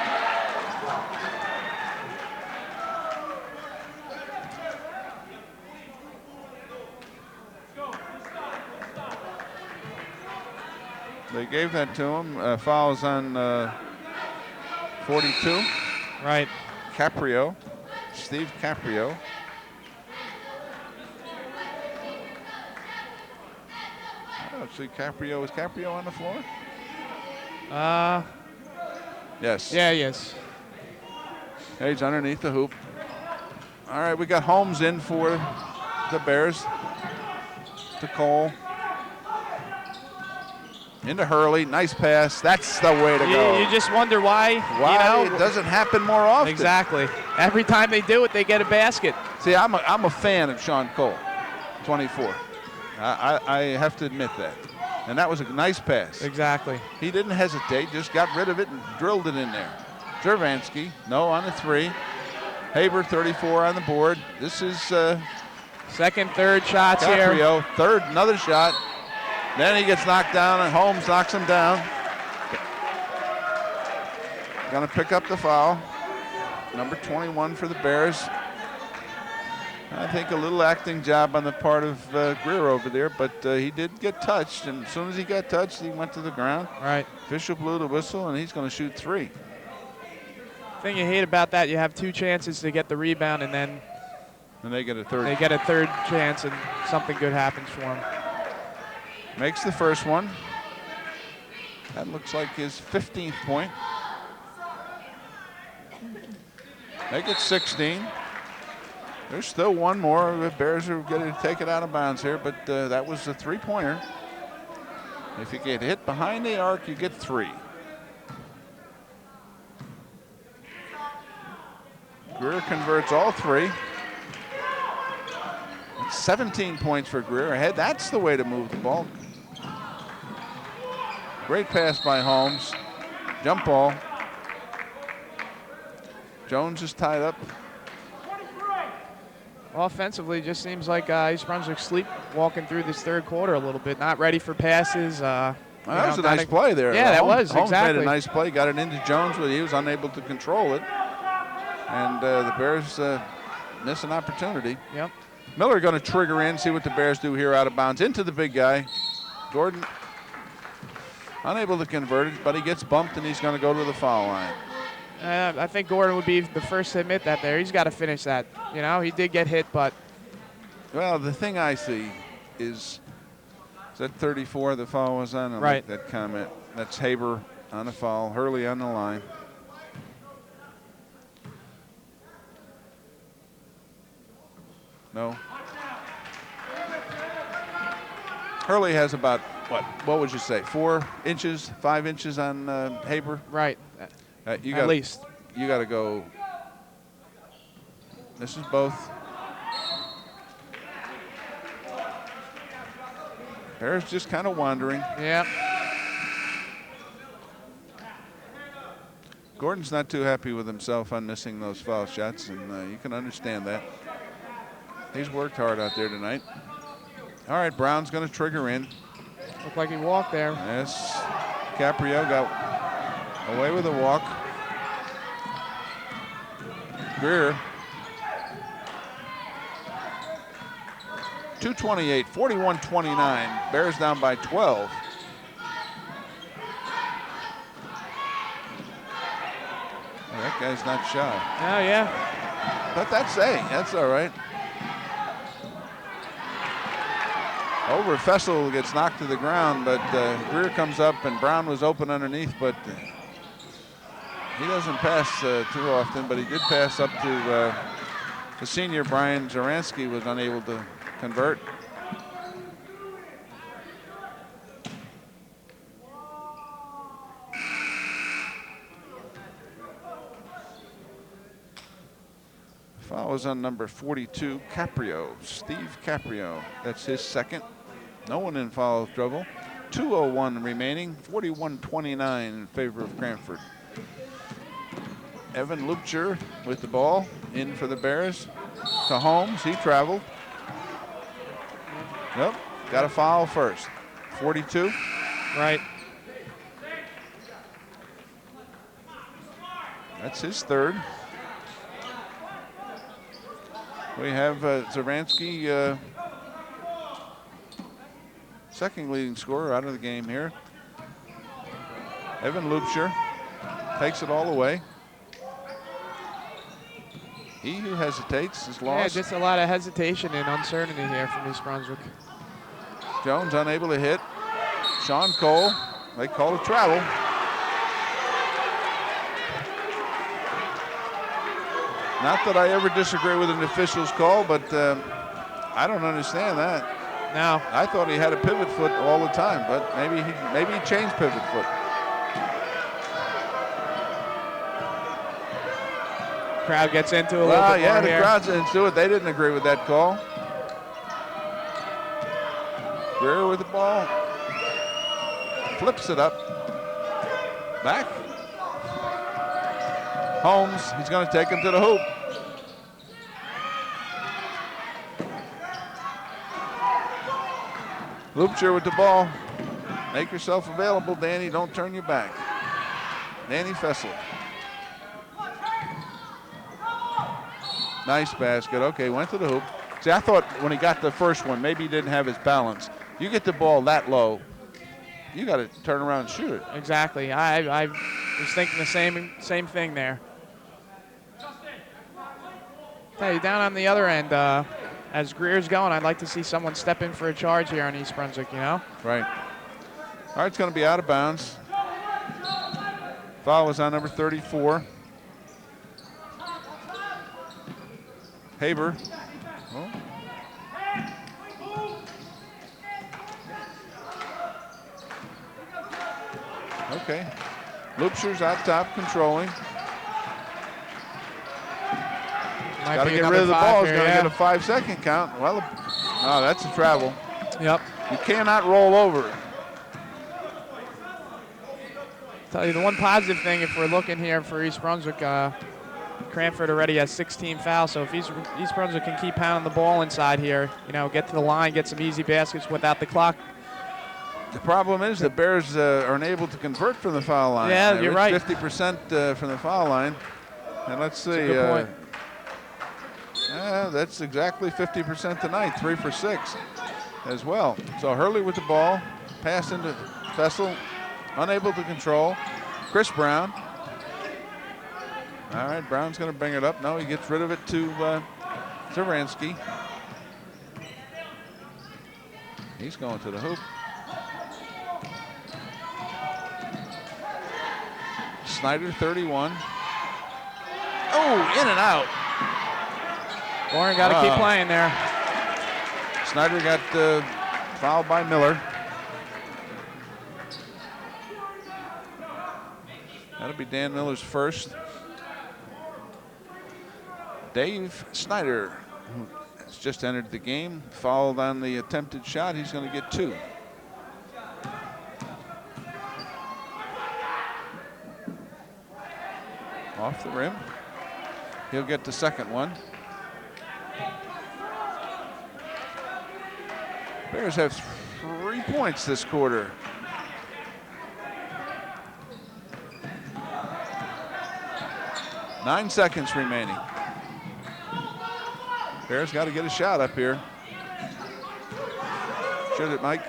They gave that to him. Fouls on 42. Right. Caprio, Steve Caprio. I don't see Caprio. Is Caprio on the floor? Yes. Yeah, yes. He's underneath the hoop. All right, we got Holmes in for the Bears. To Cole. Into Hurley, nice pass. That's the way to go. You just wonder why. Why You know, it doesn't happen more often. exactly. Every time they do it, they get a basket. See, I'm a fan of Sean Cole, 24. I have to admit that. And that was a nice pass. Exactly. He didn't hesitate, just got rid of it and drilled it in there. Zervansky, no on the 3. Haber, 34 on the board. This is Second, third shots here. Caprio, third, another shot. Then he gets knocked down, and Holmes knocks him down. Gonna pick up the foul. Number 21 for the Bears. I think a little acting job on the part of Greer over there, but he did get touched, and as soon as he got touched, he went to the ground. Right. Official blew the whistle, and he's gonna shoot 3. Thing you hate about that, you have 2 chances to get the rebound, and then And they get a third. they get a third chance, and something good happens for them. Makes the first one. That looks like his 15th point. Make it 16. There's still one more. The Bears are going to take it out of bounds here, but that was a 3-pointer. If you get hit behind the arc, you get 3. Greer converts all 3. It's 17 points for Greer ahead. That's the way to move the ball. Great pass by Holmes. Jump ball. Jones is tied up. Offensively, just seems like East Brunswick sleepwalking through this third quarter a little bit. Not ready for passes. That was a nice play there. Yeah, that was, Holmes exactly. made a nice play. Got it into Jones, but he was unable to control it. And the Bears miss an opportunity. Yep. Miller going to trigger in, see what the Bears do here out of bounds. Into the big guy. Gordon unable to convert it, but he gets bumped, and he's going to go to the foul line. I think Gordon would be the first to admit that there. He's got to finish that. You know, he did get hit, but. Well, the thing I see is that 34 the foul was on? I Right. like that comment. That's Haber on the foul, Hurley on the line. No. Hurley has about, what would you say, 4 inches, 5 inches on Haber? Right. At least. You got to go. This is both. Bears just kind of wandering. Yeah. Gordon's not too happy with himself on missing those foul shots, and you can understand that. He's worked hard out there tonight. All right, Brown's going to trigger in. Looked like he walked there. Yes, Caprio got away with a walk. Greer. 2:28, 41-29. Bears down by 12. Oh, that guy's not shy. Oh, yeah. But that's all right. Over Fessel gets knocked to the ground, but Greer comes up, and Brown was open underneath, but he doesn't pass too often, but he did pass up to the senior. Brian Zaransky was unable to convert. Foul was on number 42, Caprio, Steve Caprio. That's his second. No one in foul trouble. 2:01 remaining, 41-29 in favor of Cranford. Evan Lupcher with the ball in for the Bears. To Holmes, he traveled. Nope, got a foul first. 42. Right. That's his third. We have Zaransky, second leading scorer out of the game here. Evan Lupcher takes it all away. He who hesitates is lost. Yeah, just a lot of hesitation and uncertainty here from East Brunswick. Jones unable to hit. Sean Cole, they call it travel. Not that I ever disagree with an official's call, but I don't understand that. No. I thought he had a pivot foot all the time, but maybe he changed pivot foot. Crowd gets into a little bit Yeah, more the here. crowd's into it. They didn't agree with that call. Greer with the ball. Flips it up. Back. Holmes, he's going to take him to the hoop. Loopshire with the ball. Make yourself available, Danny. Don't turn your back. Danny Fessel. Nice basket. Okay, went to the hoop. See, I thought when he got the first one, maybe he didn't have his balance. You get the ball that low, you got to turn around and shoot it. Exactly. I was thinking the same thing there. Hey, down on the other end, as Greer's going, I'd like to see someone step in for a charge here on East Brunswick, you know? Right. All right, it's going to be out of bounds. Foul was on number 34. Haber. Oh. Okay. Loopshire's out top, controlling. Might Got to be get another rid of the five ball. He's here, going to yeah. get a 5-second count. Well, no, that's a travel. Yep. You cannot roll over. Tell you the one positive thing, if we're looking here for East Brunswick, Cranford already has 16 fouls, so if East Brunswick can keep pounding the ball inside here, you know, get to the line, get some easy baskets without the clock. The problem is the Bears are unable to convert from the foul line. Yeah, you're right. 50% from the foul line. And let's see. That's a good point. That's exactly 50% tonight, 3 for 6 as well. So Hurley with the ball, pass into Fessel, unable to control. Chris Brown. All right, Brown's going to bring it up. No, he gets rid of it to Zaransky. He's going to the hoop. Snyder, 31. Oh, in and out. Warren got to keep playing there. Snyder got fouled by Miller. That'll be Dan Miller's first. Dave Snyder, who has just entered the game, fouled on the attempted shot. He's going to get 2. Off the rim. He'll get the second one. Bears have 3 points this quarter. Nine seconds remaining. Bears got to get a shot up here. Should it, Mike?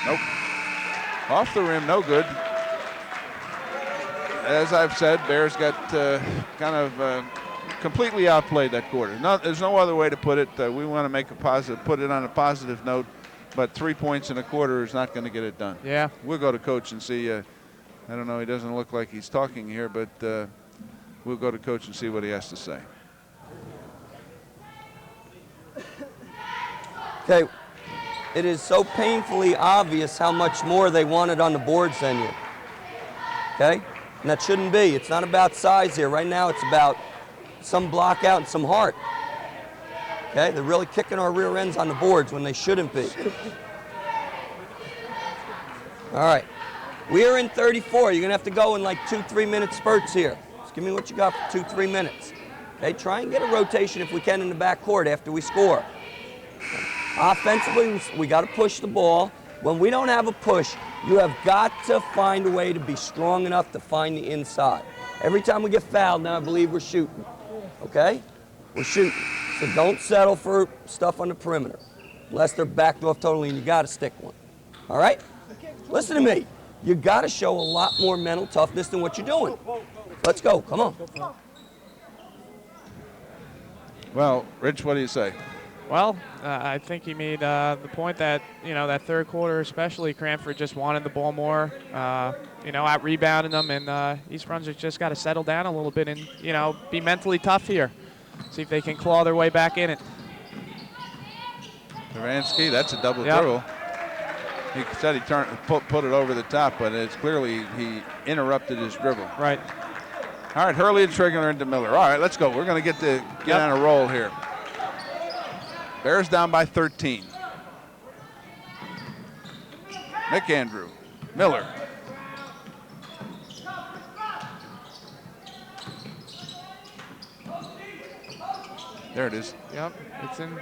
Nope. Off the rim, no good. As I've said, Bears got kind of completely outplayed that quarter. No, there's no other way to put it. We want to make a positive, put it on a positive note, but 3 points in a quarter is not going to get it done. Yeah. We'll go to coach and see. I don't know. He doesn't look like he's talking here, but we'll go to coach and see what he has to say. Okay, it is so painfully obvious how much more they wanted on the boards than you. Okay, and that shouldn't be. It's not about size here. Right now it's about some block out and some heart. Okay, they're really kicking our rear ends on the boards when they shouldn't be. All right, we're in 34. You're gonna have to go in like 2-3 minute spurts here. Just give me what you got for 2-3 minutes. Okay, try and get a rotation if we can in the backcourt after we score. Offensively, we got to push the ball. When we don't have a push, you have got to find a way to be strong enough to find the inside. Every time we get fouled, now I believe we're shooting. Okay? We're shooting. So don't settle for stuff on the perimeter unless they're backed off totally and you got to stick one. All right? Listen to me. You got to show a lot more mental toughness than what you're doing. Let's go. Come on. Well, Rich, what do you say? Well, I think he made the point that, you know, that third quarter especially, Cranford just wanted the ball more. out rebounding them, and East Brunswick just got to settle down a little bit and, be mentally tough here. See if they can claw their way back in it. Zervansky, that's a double Yep. dribble. He said he put it over the top, but it's clearly he interrupted his dribble. Right. All right, Hurley and Trigger into Miller. All right, let's go. We're going to get on a roll here. Bears down by 13. McAndrew, Miller. There it is. Yep, it's in.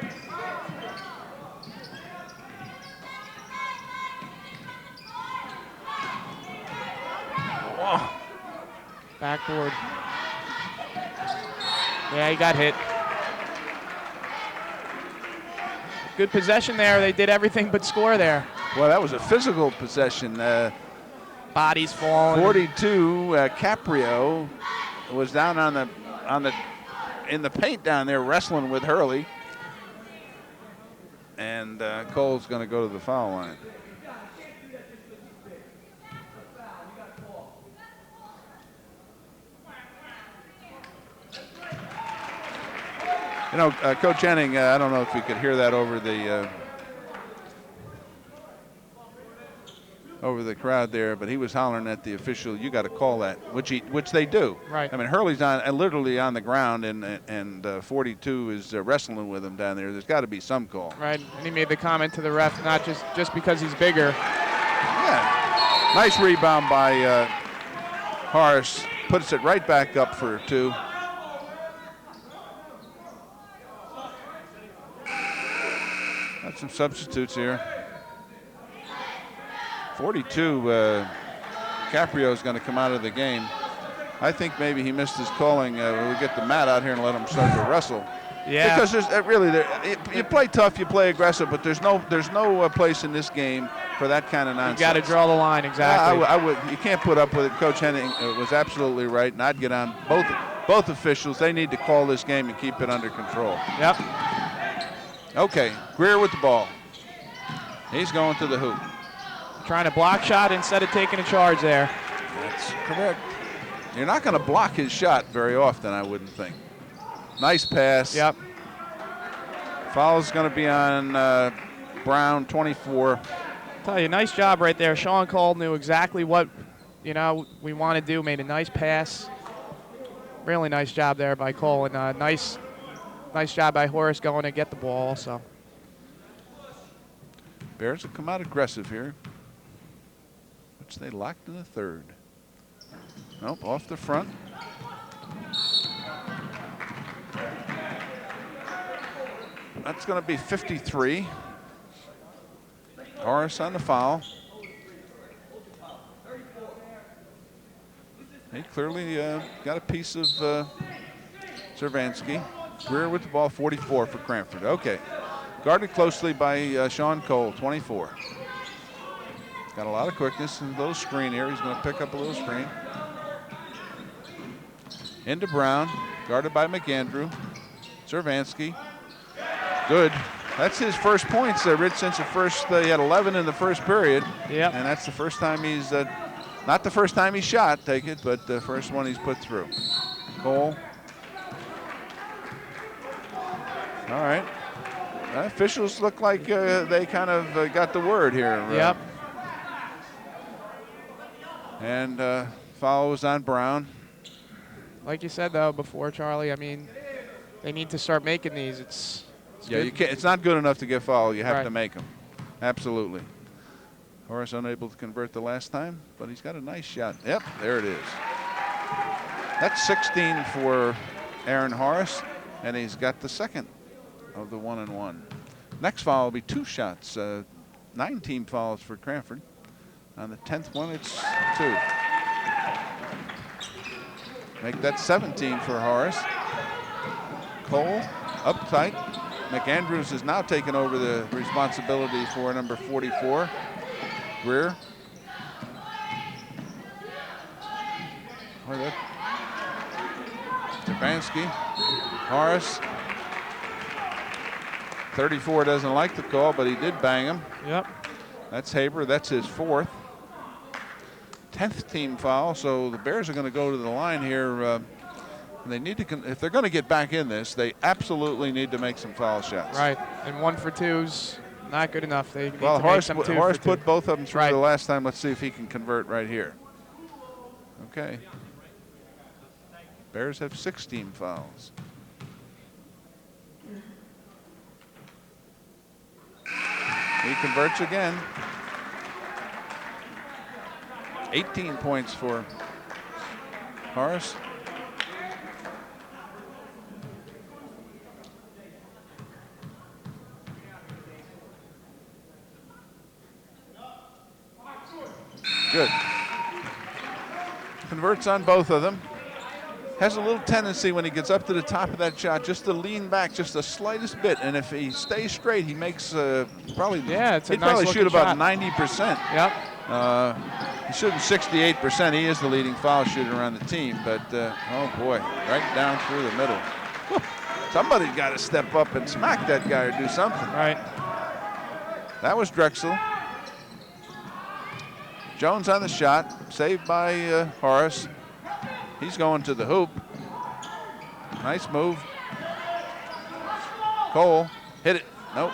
Oh. Backboard. Yeah, he got hit. Good possession there. They did everything but score there. Well, that was a physical possession. Bodies falling. 42, Caprio was down in the paint down there wrestling with Hurley. And Cole's going to go to the foul line. Coach Henning, I don't know if you could hear that over the crowd there, but he was hollering at the official, "You got to call that," which they do. Right. I mean, Hurley's literally on the ground, and 42 is wrestling with him down there. There's got to be some call. Right, and he made the comment to the ref, not just because he's bigger. Yeah. Nice rebound by Horace. Puts it right back up for 2. Got some substitutes here. 42, Caprio is going to come out of the game. I think maybe he missed his calling. We get the mat out here and let him start to wrestle. Yeah. Because there's you play tough, you play aggressive, but there's no place in this game for that kind of nonsense. You got to draw the line, exactly. I would. You can't put up with it. Coach Henning was absolutely right, and I'd get on both officials. They need to call this game and keep it under control. Yep. Okay, Greer with the ball. He's going to the hoop. Trying to block shot instead of taking a charge there. That's correct. You're not going to block his shot very often, I wouldn't think. Nice pass. Yep. Foul's going to be on Brown, 24. Tell you, nice job right there. Sean Cole knew exactly what we want to do. Made a nice pass. Really nice job there by Cole, and nice job by Horace going to get the ball also. Bears will come out aggressive here, which they locked in the third. Nope, off the front. That's going to be 53. Horace on the foul. He clearly got a piece of Zervansky. Greer with the ball, 44 for Cranford. Okay. Guarded closely by Sean Cole, 24. Got a lot of quickness and a little screen here. He's going to pick up a little screen. Into Brown, guarded by McAndrew. Zervansky. Good. That's his first points, Rich, since he had 11 in the first period. Yep. And that's the first time he's, not the first time he shot, take it, but the first one he's put through. Cole. All right. Officials look like they kind of got the word here. Yep. And foul was on Brown. Like you said, though, before, Charlie, I mean, they need to start making these. It's yeah, good. you can't. It's not good enough to get fouled. You have Right. to make them. Absolutely. Horace unable to convert the last time, but he's got a nice shot. Yep, there it is. That's 16 for Aaron Horace, and he's got the second of the 1-and-1. Next foul will be 2 shots. 9 team fouls for Cranford. On the 10th one, it's 2. Make that 17 for Horace. Cole up tight. McAndrews has now taken over the responsibility for number 44. Greer. Zervansky. Horace. 34 doesn't like the call, but he did bang him. Yep. That's Haber. That's his 4th. 10th team foul, so the Bears are going to go to the line here. They need to, if they're going to get back in this, they absolutely need to make some foul shots. Right, and 1 for 2's not good enough. They need Well, to make some 2 Horace for 2. put both of them through Right. the last time. Let's see if he can convert right here. Okay. Bears have 16 fouls. He converts again. 18 points for Horace. Good. Converts on both of them. Has a little tendency when he gets up to the top of that shot just to lean back just the slightest bit, and if he stays straight, he makes probably. Yeah, it's a he'd nice probably shoot looking about shot. 90%. Yep. He's shooting 68%. He is the leading foul shooter on the team, but oh boy, right down through the middle. Somebody's got to step up and smack that guy or do something. Right. That was Drexel. Jones on the shot, saved by Horace. He's going to the hoop. Nice move. Cole hit it. Nope.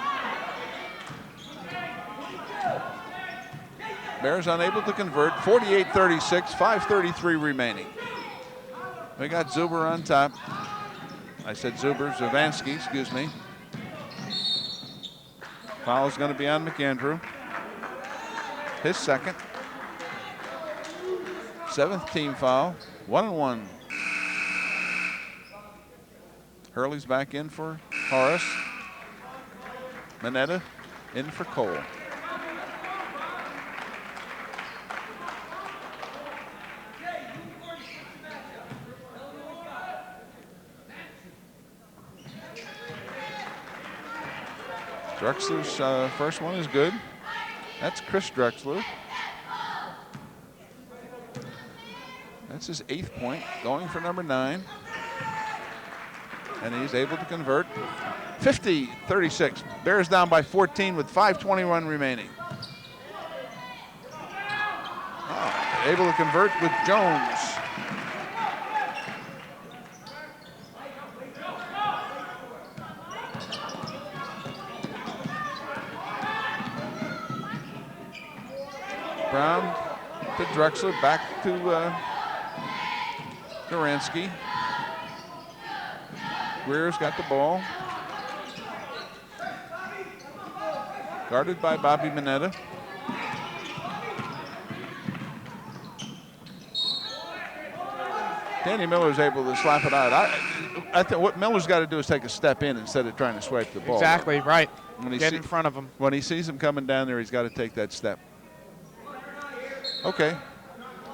Bears unable to convert. 48-36, 5:33 remaining. We got Zuber on top. I said Zuber, Zavansky, excuse me. Foul is going to be on McAndrew. His second. 7th team foul. 1-1. Hurley's back in for Horace. Mineta in for Cole. Drexler's first one is good. That's Chris Drexler. That's his 8th point, going for number 9. And he's able to convert. 50-36. Bears down by 14 with 5:21 remaining. Able to convert with Jones. Brown to Drexler, back to Duransky. Greer's got the ball. Guarded by Bobby Mineta. Danny Miller's able to slap it out. I think what Miller's got to do is take a step in instead of trying to swipe the ball. Exactly, right. When Get in front of him. When he sees him coming down there, he's got to take that step. Okay.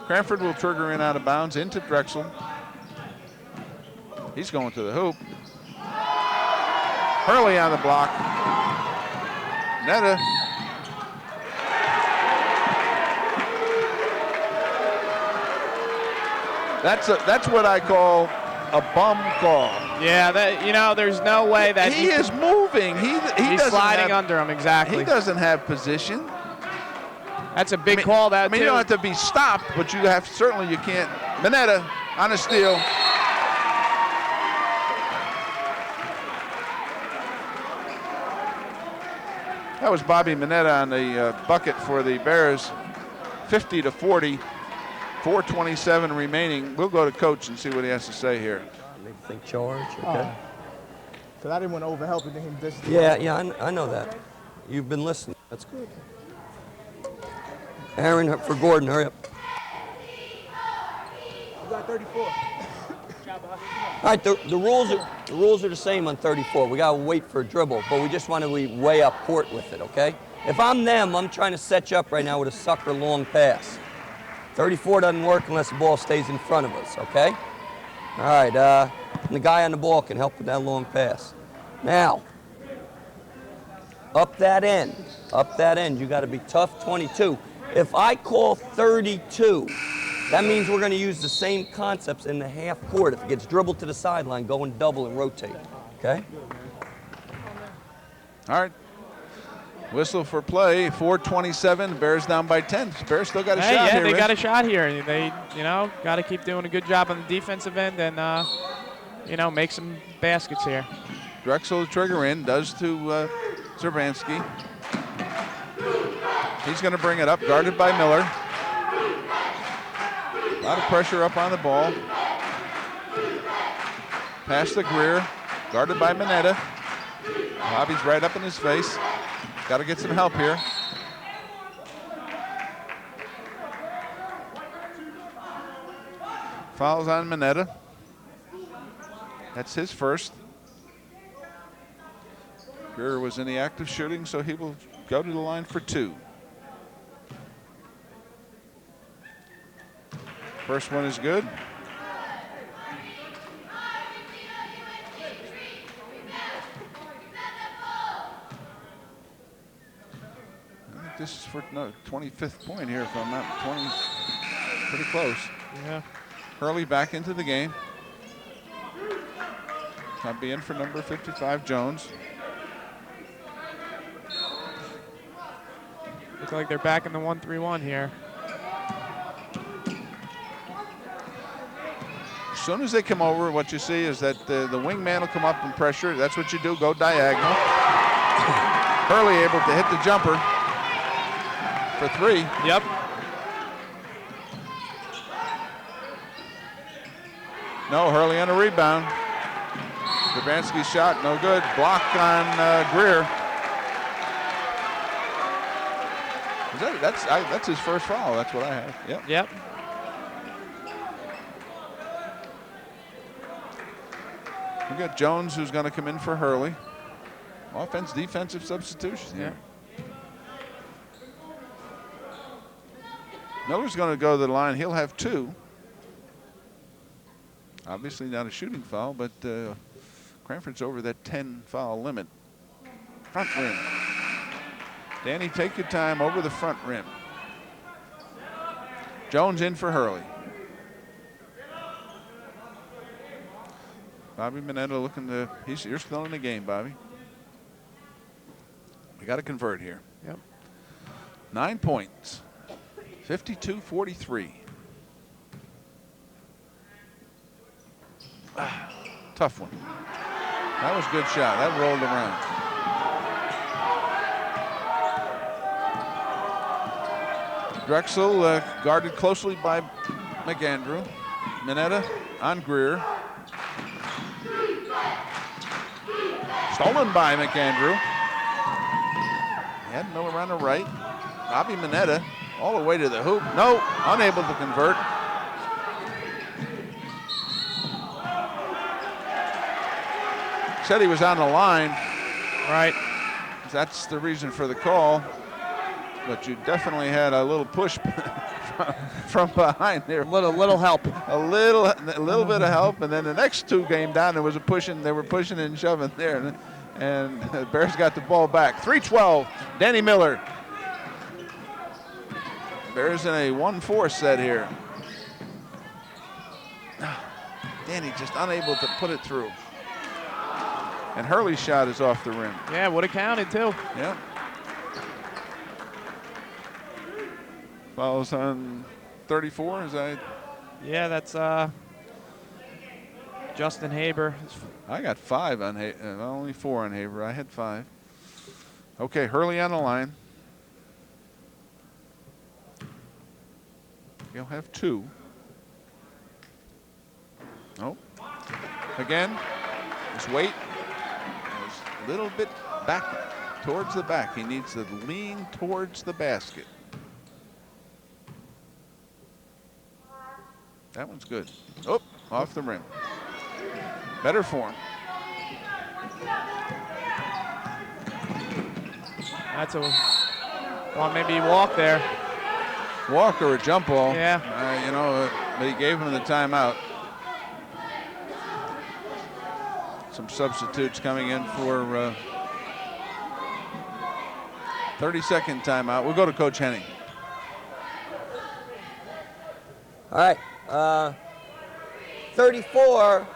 Cranford will trigger in out of bounds into Drexel. He's going to the hoop. Hurley on the block. Netta. That's what I call a bum call. Yeah, that there's no way that he is moving. He's sliding under him, exactly. He doesn't have position. That's a big call. That you don't have to be stopped, but you can't. Mineta on a steal. That was Bobby Mineta on the bucket for the Bears. 50-40, 4:27 remaining. We'll go to coach and see what he has to say here. Maybe think charge. Okay. Because I didn't want to overhelp it to him this time. Yeah, I know that. You've been listening. That's good. Aaron for Gordon, hurry up. You got 34. All right, the rules are the same on 34. We gotta wait for a dribble, but we just want to be way up court with it, okay? If I'm them, I'm trying to set you up right now with a sucker long pass. 34 doesn't work unless the ball stays in front of us, okay? All right, and the guy on the ball can help with that long pass. Now, up that end, you gotta be tough 22. If I call 32, that means we're going to use the same concepts in the half court. If it gets dribbled to the sideline, go and double and rotate. Okay? All right. Whistle for play, 4:27. Bears down by 10. Bears still got a shot yeah, here. they Rich. got a shot here. They, got to keep doing a good job on the defensive end and, make some baskets here. Drexel trigger in, does to Zerbanski. He's going to bring it up, guarded by Miller. A lot of pressure up on the ball. Pass to Greer, guarded by Mineta. Bobby's right up in his face. Got to get some help here. Fouls on Mineta. That's his first. Greer was in the act of shooting, so he will go to the line for 2. First one is good. I think this is for 25th point here, if I'm not 20, pretty close. Yeah. Hurley back into the game. I'll be in for number 55, Jones. Looks like they're back in the 1-3-1 here. As soon as they come over, what you see is that the wing man will come up and pressure. That's what you do, go diagonal. Hurley able to hit the jumper for 3. Yep. No, Hurley on a rebound. Strabanski's shot, no good. Block on Greer. That's his first foul. That's what I have. Yep. Yep. We got Jones, who's going to come in for Hurley. Offense, defensive substitution here. Miller's going to go to the line. He'll have 2. Obviously not a shooting foul, but Cranford's over that 10 foul limit. Front rim. Danny, take your time over the front rim. Jones in for Hurley. Bobby Mineta looking to, you're still in the game, Bobby. We got to convert here. Yep. 9 points, 52-43. Tough one. That was a good shot. That rolled around. Drexel guarded closely by McAndrew. Mineta on Greer. Stolen by McAndrew. He had Miller on the right. Bobby Mineta all the way to the hoop. No, unable to convert. Said he was on the line. Right. That's the reason for the call. But you definitely had a little push from behind there. Little help. A little bit of help, and then the next 2 came down. There was a pushing. They were pushing and shoving there, and the Bears got the ball back. 3-12. Danny Miller. Bears in a 1-4 set here. Danny just unable to put it through. And Hurley's shot is off the rim. Yeah, would have counted too. Yeah. Fouls on 34, is that? Yeah, that's Justin Haber. I got 5 on Haber, only 4 on Haber. I had 5. Okay, Hurley on the line. He'll have 2. Nope. Again, his weight is a little bit back towards the back. He needs to lean towards the basket. That one's good. Oh, off the rim. Better form. That's a, well, maybe he walked there. Walk or a jump ball. Yeah. But he gave him the timeout. Some substitutes coming in for 30-second timeout. We'll go to Coach Henning. All right. 34,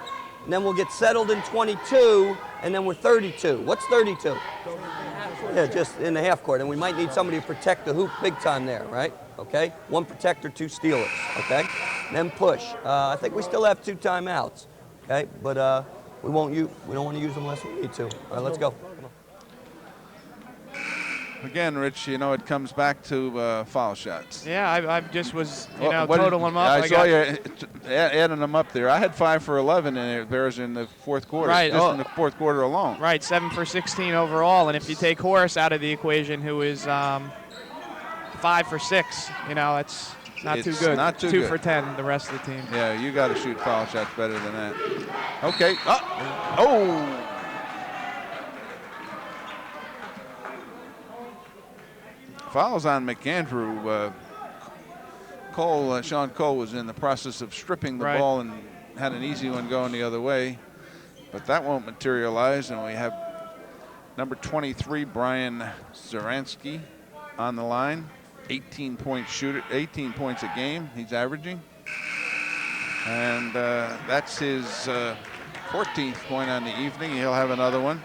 and then we'll get settled in 22, and then we're 32. What's 32? Yeah, just in the half court, and we might need somebody to protect the hoop big time there, right? Okay, 1 protector, 2 stealers. Okay, then push. I think we still have 2 timeouts. Okay, but we don't want to use them unless we need to. All right, let's go. Again, Rich, you know, it comes back to foul shots. Yeah, I just was, What totaling them up. I saw you adding them up there. I had 5 for 11 in the Bears in the fourth quarter. Right. Just in the fourth quarter alone. Right, 7 for 16 overall. And if you take Horace out of the equation, who is 5 for 6, it's not too good. Not too 2 good. for 10, the rest of the team. Yeah, you got to shoot foul shots better than that. Okay. Oh. Fouls on McAndrew. Sean Cole was in the process of stripping the ball and had an easy one going the other way, but that won't materialize. And we have number 23, Brian Zaransky, on the line. 18-point shooter, 18 points a game he's averaging, and that's his 14th point on the evening. He'll have another one.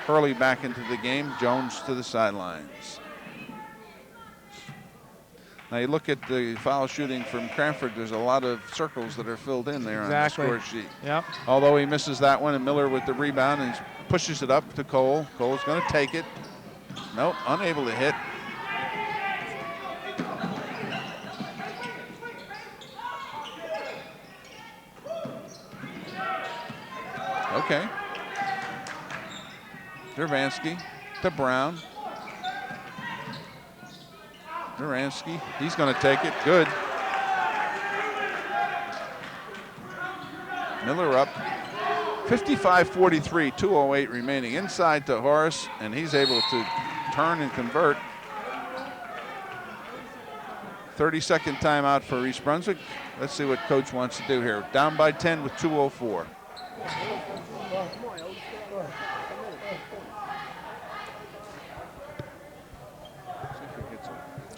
Hurley back into the game. Jones to the sidelines. Now you look at the foul shooting from Cranford, there's a lot of circles that are filled in there on the score sheet. Yep. Although he misses that one, and Miller with the rebound and pushes it up to Cole. Cole's going to take it. Nope, unable to hit. Okay. Dervansky to Brown. Duransky, he's going to take it. Good. Miller up. 55-43, 2:08 remaining. Inside to Horace, and he's able to turn and convert. 30-second timeout for East Brunswick. Let's see what coach wants to do here. Down by 10 with 2:04.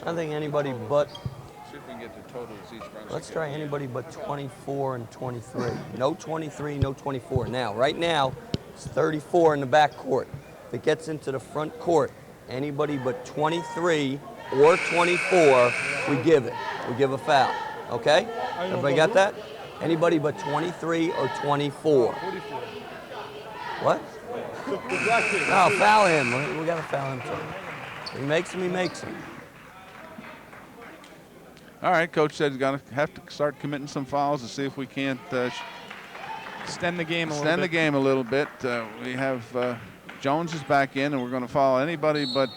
I think anybody but. See if we can get the totals East Brunswick. Let's try anybody but 24 and 23. No 23, no 24. Now, right now, it's 34 in the back court. If it gets into the front court, anybody but 23 or 24, we give it. We give a foul. Okay? Everybody got that? Anybody but 23 or 24. What? No, foul him. We got to foul him too. He makes him, he makes him. All right, coach said he's going to have to start committing some fouls to see if we can't extend the game a little bit. Extend the game a little bit. We have Jones is back in, and we're going to foul anybody but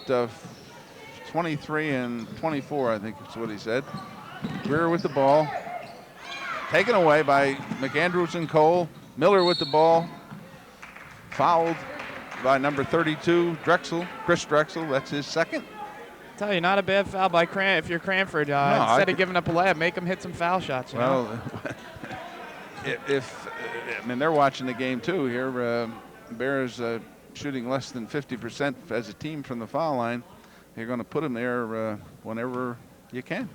23 and 24, I think is what he said. Greer with the ball. Taken away by McAndrews and Cole. Miller with the ball. Fouled by number 32, Chris Drexel. That's his second. Tell you, not a bad foul by if you're Cranford. Instead of giving up a layup, make them hit some foul shots. Well, I mean, they're watching the game too here. Bears shooting less than 50% as a team from the foul line. You're going to put them there whenever you can.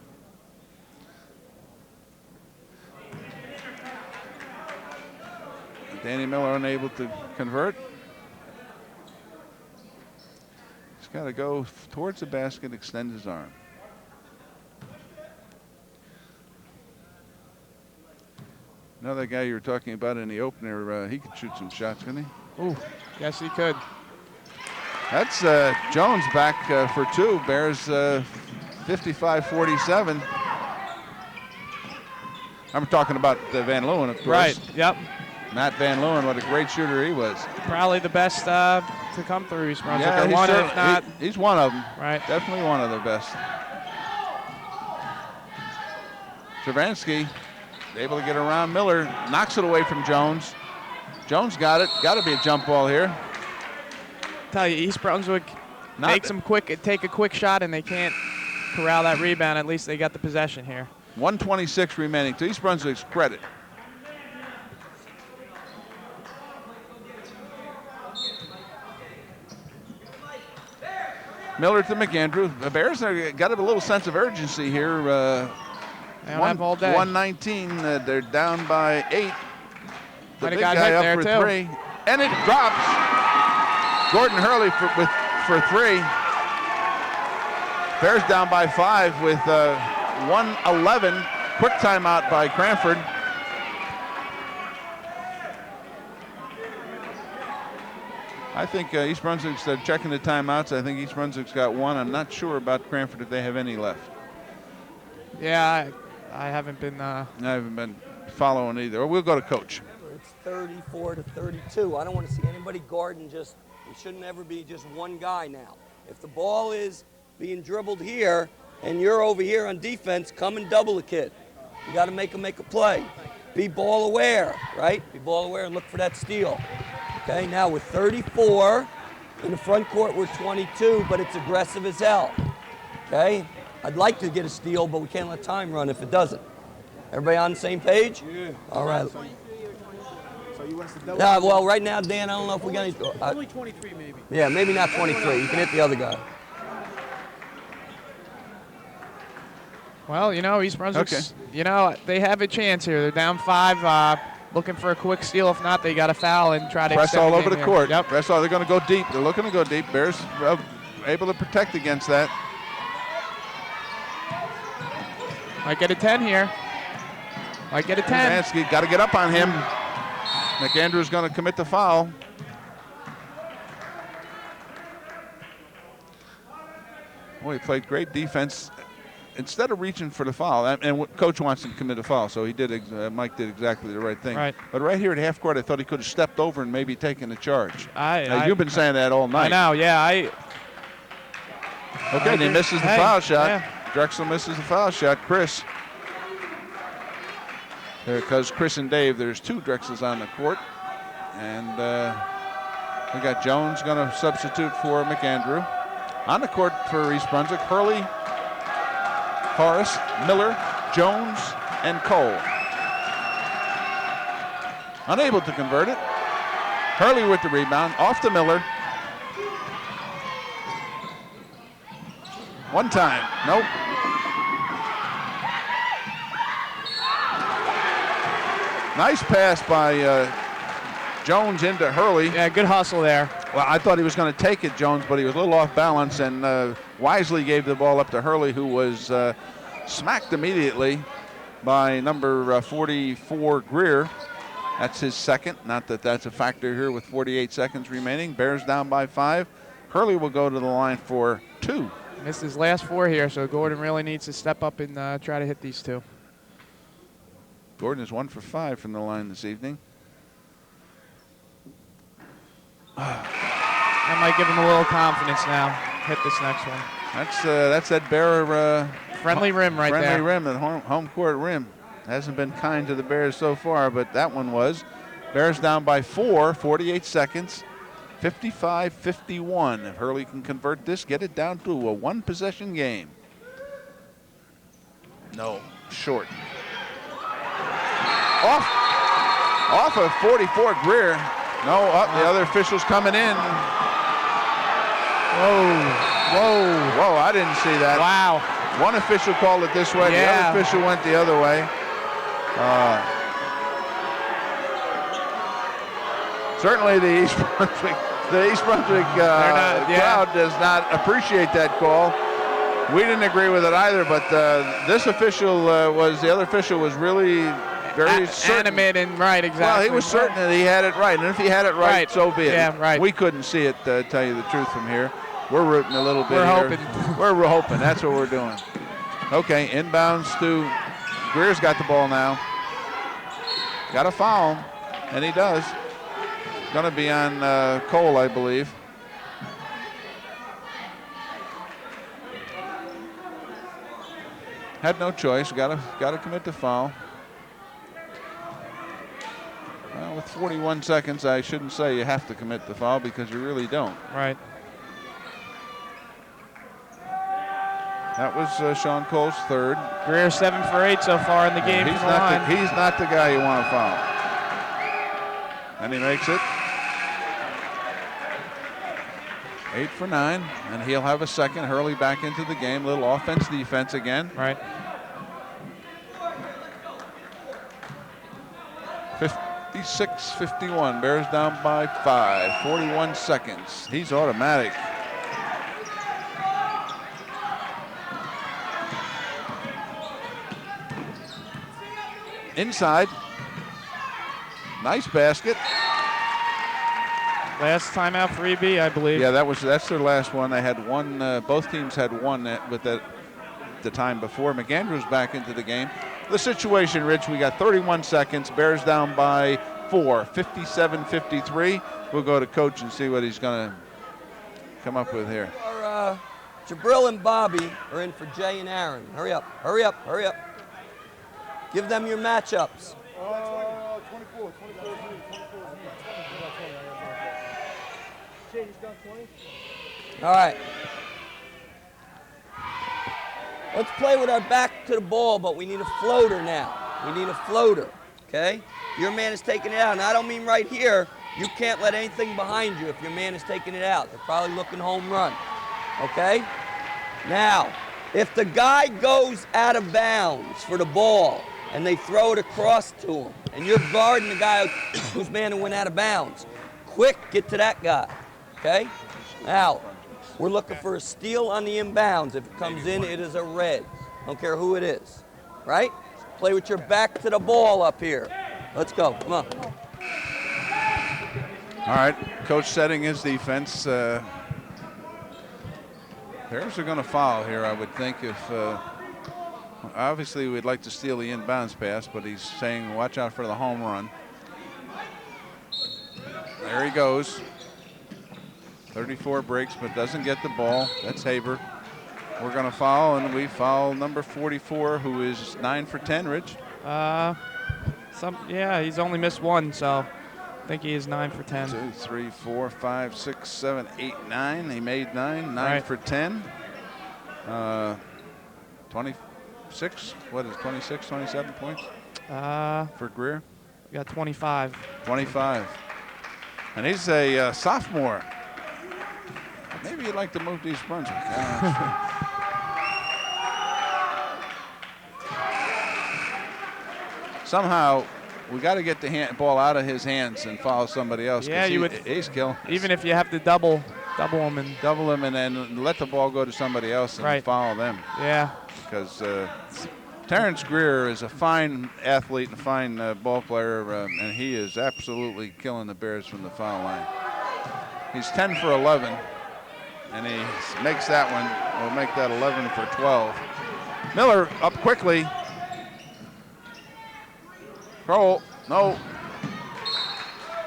Danny Miller unable to convert. He's got to go towards the basket, extend his arm. Another guy you were talking about in the opener, he could shoot some shots, couldn't he? Ooh, yes, he could. That's Jones back for two. Bears 55-47. I'm talking about Van Leeuwen, of course. Right, yep. Matt Van Leeuwen, what a great shooter he was. Probably the best to come through East Brunswick. Yeah, he's one of them. Right. Definitely one of the best. Stravinsky able to get around Miller, knocks it away from Jones. Jones got it. Got to be a jump ball here. Tell you, East Brunswick makes them take a quick shot, and they can't corral that rebound. At least they got the possession here. 1:26 remaining. To East Brunswick's credit. Miller to McAndrew. The Bears have got a little sense of urgency here. They don't have all day. 119. They're down by 8. The Might big have got guy hit up there for too. 3, and it drops. Gordon Hurley for 3. Bears down by 5 with 1:11. Quick timeout by Cranford. I think East Brunswick's checking the timeouts. I think East Brunswick's got one. I'm not sure about Cranford if they have any left. Yeah, I haven't been. I haven't been following either. We'll go to coach. It's 34 to 32. I don't want to see anybody guarding just, it shouldn't ever be just one guy now. If the ball is being dribbled here and you're over here on defense, come and double the kid. You got to make a play. Be ball aware, right? Be ball aware and look for that steal. Okay, now we're 34. In the front court, we're 22, but it's aggressive as hell. Okay? I'd like to get a steal, but we can't let time run if it doesn't. Everybody on the same page? Yeah. All right. So you want us to double? Yeah, well, right now, Dan, I don't know if we got any. Only 23, maybe. Yeah, maybe not 23. You can hit the other guy. Well, East Brunswick's, they have a chance here. They're down 5, looking for a quick steal. If not, they got to foul and try to Press extend all the over game the here. court. Yep. Press all. They're going to go deep. They're looking to go deep. Bears able to protect against that. Might get a 10 here. Might get a 10. Mansky got to get up on him. McAndrew's going to commit the foul. Boy, he played great defense. Instead of reaching for the foul, and coach wants him to commit a foul, so he did. Mike did exactly the right thing. Right. But right here at half court, I thought he could have stepped over and maybe taken the charge. I You've been saying that all night. I know. Yeah. Okay, and he misses the foul shot. Yeah. Drexel misses the foul shot. Chris. Because Chris and Dave, there's 2 Drexels on the court. And we got Jones going to substitute for McAndrew. On the court for East Brunswick, Hurley, Forrest, Miller, Jones, and Cole. Unable to convert it. Hurley with the rebound, off to Miller. One time, nope. Nice pass by Jones into Hurley. Yeah, good hustle there. Well, I thought he was going to take it, Jones, but he was a little off balance, and wisely gave the ball up to Hurley, who was smacked immediately by number 44, Greer. That's his second. Not that that's a factor here with 48 seconds remaining. Bears down by 5. Hurley will go to the line for 2. Missed his last 4 here, so Gordon really needs to step up and try to hit these 2. Gordon is 1 for 5 from the line this evening. That might give him a little confidence now. Hit this next one. That's that Bear friendly rim right there. Friendly rim, that home court rim. Hasn't been kind to the Bears so far, but that one was. Bears down by 4, 48 seconds, 55-51. If Hurley can convert this, get it down to a 1-possession game. No, short. Off of 44, Greer. No, the other official's coming in. Whoa, I didn't see that. Wow. One official called it this way, Yeah. the other official went the other way. Certainly the East Brunswick crowd does not appreciate that call. We didn't agree with it either, but the other official was really very certain. Animate and right, exactly. Well, he was certain that he had it right, and if he had it right, so be it. Yeah, right. We couldn't see it, tell you the truth from here. We're rooting a little bit We're here. hoping. We're hoping. That's what we're doing. Okay, inbounds to Greer's got the ball now. Got a foul, and he does. Going to be on Cole, I believe. Had no choice. Got to commit the foul. Well, with 41 seconds, I shouldn't say you have to commit the foul because you really don't. Right. That was Sean Cole's 3rd. Greer 7 for 8 so far in the game from the line. He's not the guy you want to foul. And he makes it. 8 for 9, and he'll have a second. Hurley back into the game. Little offense, defense again. Right. 56-51. Bears down by 5. 41 seconds. He's automatic. inside. Nice basket. Last timeout for EB, I believe. Yeah, that's their last one. They had one. Both teams had one with the time before. McAndrew's back into the game. The situation, Rich, we got 31 seconds. Bears down by 4, 57-53. We'll go to Coach and see what he's going to come up with here. Jabril and Bobby are in for Jay and Aaron. Hurry up, hurry up, hurry up. Give them your matchups. 24. All right. Let's play with our back to the ball, but we need a floater now. We need a floater, okay? Your man is taking it out, and I don't mean right here. You can't let anything behind you if your man is taking it out. They're probably looking home run, okay? Now, if the guy goes out of bounds for the ball and they throw it across to him, and you're guarding the guy whose man went out of bounds, quick, get to that guy, okay? Now, we're looking for a steal on the inbounds. If it comes in, it is a red. Don't care who it is, right? Play with your back to the ball up here. Let's go, come on. All right, Coach setting his defense. Bears are going to foul here, I would think. If obviously we'd like to steal the inbounds pass, but he's saying watch out for the home run. There he goes. 34 breaks, but doesn't get the ball. That's Haber. We're going to foul, and we foul number 44, who is 9 for 10, Rich. Yeah, he's only missed one, so I think he is 9 for 10. 2, 3, 4, 5, 6, 7, 8, 9. He made 9. 9 right. for 10. 26. What is 26, 27 points? For Greer? We got 25. 25. And he's a sophomore. Maybe you'd like to move to East Brunswick. Somehow, we got to get the ball out of his hands and follow somebody else. Yeah, he's killing. Even if you have to double him and then let the ball go to somebody else and follow them. Yeah. Because Terrence Greer is a fine athlete and a fine ball player, and he is absolutely killing the Bears from the foul line. He's 10 for 11. And he makes that one. We'll make that 11 for 12. Miller up quickly. Kroll, no.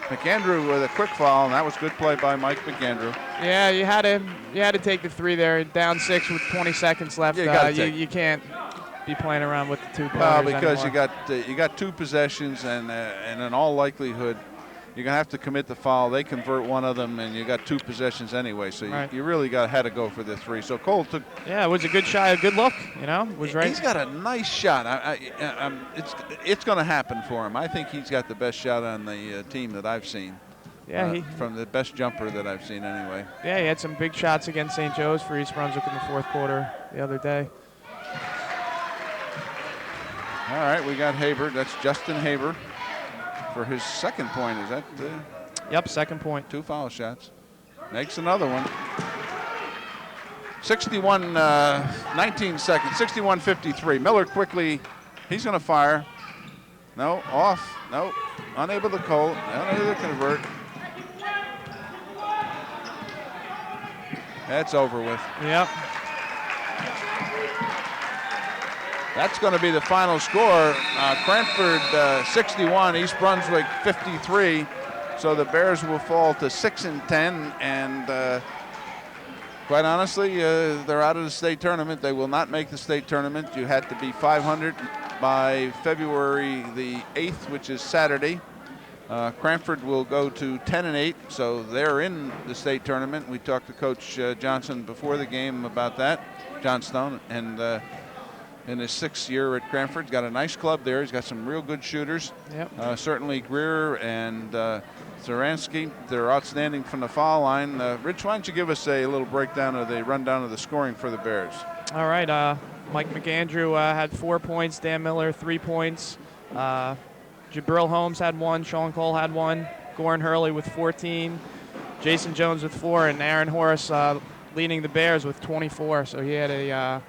McAndrew with a quick foul, and that was good play by Mike McAndrew. Yeah, you had to take the 3 there. Down 6 with 20 seconds left. Yeah, you can't be playing around with the 2 players Well, because anymore. you got 2 possessions, and in all likelihood, you're gonna have to commit the foul. They convert one of them, and you got 2 possessions anyway. So you really had to go for the 3. So Cole took. Yeah, it was a good shot, a good look. Was right. He's got a nice shot. It's going to happen for him. I think he's got the best shot on the team that I've seen. Yeah, from the best jumper that I've seen anyway. Yeah, he had some big shots against St. Joe's for East Brunswick in the 4th quarter the other day. All right, we got Haber. That's Justin Haber for his 2nd point. Is that? Yep, 2nd point. 2 foul shots. Makes another one. 19 seconds, 61-53. Miller quickly, he's going to fire. No, off. No, unable to convert. That's over with. Yep. That's going to be the final score. Cranford 61, East Brunswick 53. So the Bears will fall to 6-10, and quite honestly, they're out of the state tournament. They will not make the state tournament. You had to be 500 by February the 8th, which is Saturday. Cranford will go to 10-8, so they're in the state tournament. We talked to Coach Johnson before the game about that, John Stone, and in his 6th year at Cranford. He's got a nice club there. He's got some real good shooters. Yep. Certainly Greer and Zaransky, they're outstanding from the foul line. Rich, why don't you give us a little breakdown of the rundown of the scoring for the Bears? All right. Mike McAndrew had 4 points. Dan Miller, 3 points. Jabril Holmes had 1. Sean Cole had 1. Goran Hurley with 14. Jason Jones with 4. And Aaron Horace leading the Bears with 24. So he had a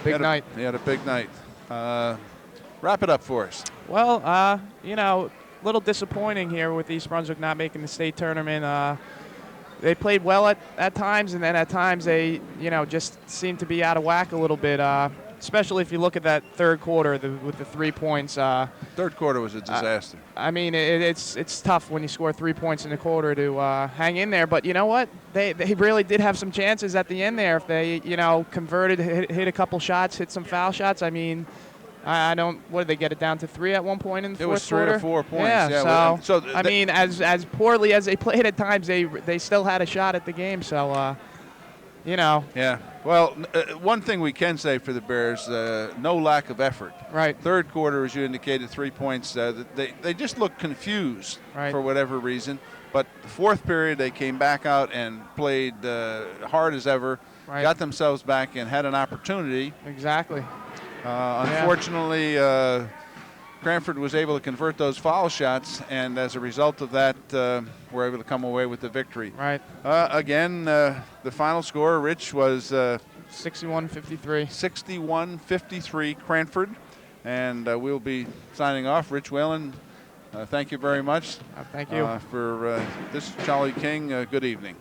big night. He had a big night. Wrap it up for us. Well, you know, a little disappointing here with East Brunswick not making the state tournament. They played well at times, and then at times they, you know, just seemed to be out of whack a little bit. Especially if you look at that third quarter with the 3 points. Third quarter was a disaster. I mean, it's tough when you score 3 points in the quarter to hang in there. But you know what? They really did have some chances at the end there. If they, you know, converted, hit a couple shots, hit some foul shots. I mean, I don't. What did they get it down to 3 at one point in the fourth quarter? It was 3 or 4 points. Yeah. So I mean, as poorly as they played at times, they still had a shot at the game. So, you know. Yeah. Well, one thing we can say for the Bears, no lack of effort. Right. Third quarter, as you indicated, 3 points. They just looked confused for whatever reason. But the fourth period, they came back out and played hard as ever, got themselves back and had an opportunity. Exactly. Unfortunately, Cranford was able to convert those foul shots, and as a result of that, were able to come away with the victory. Right. Again, the final score, Rich, was 61-53. 61-53 Cranford, and we'll be signing off. Rich Whalen, thank you very much. Thank you. For this Charlie King, good evening.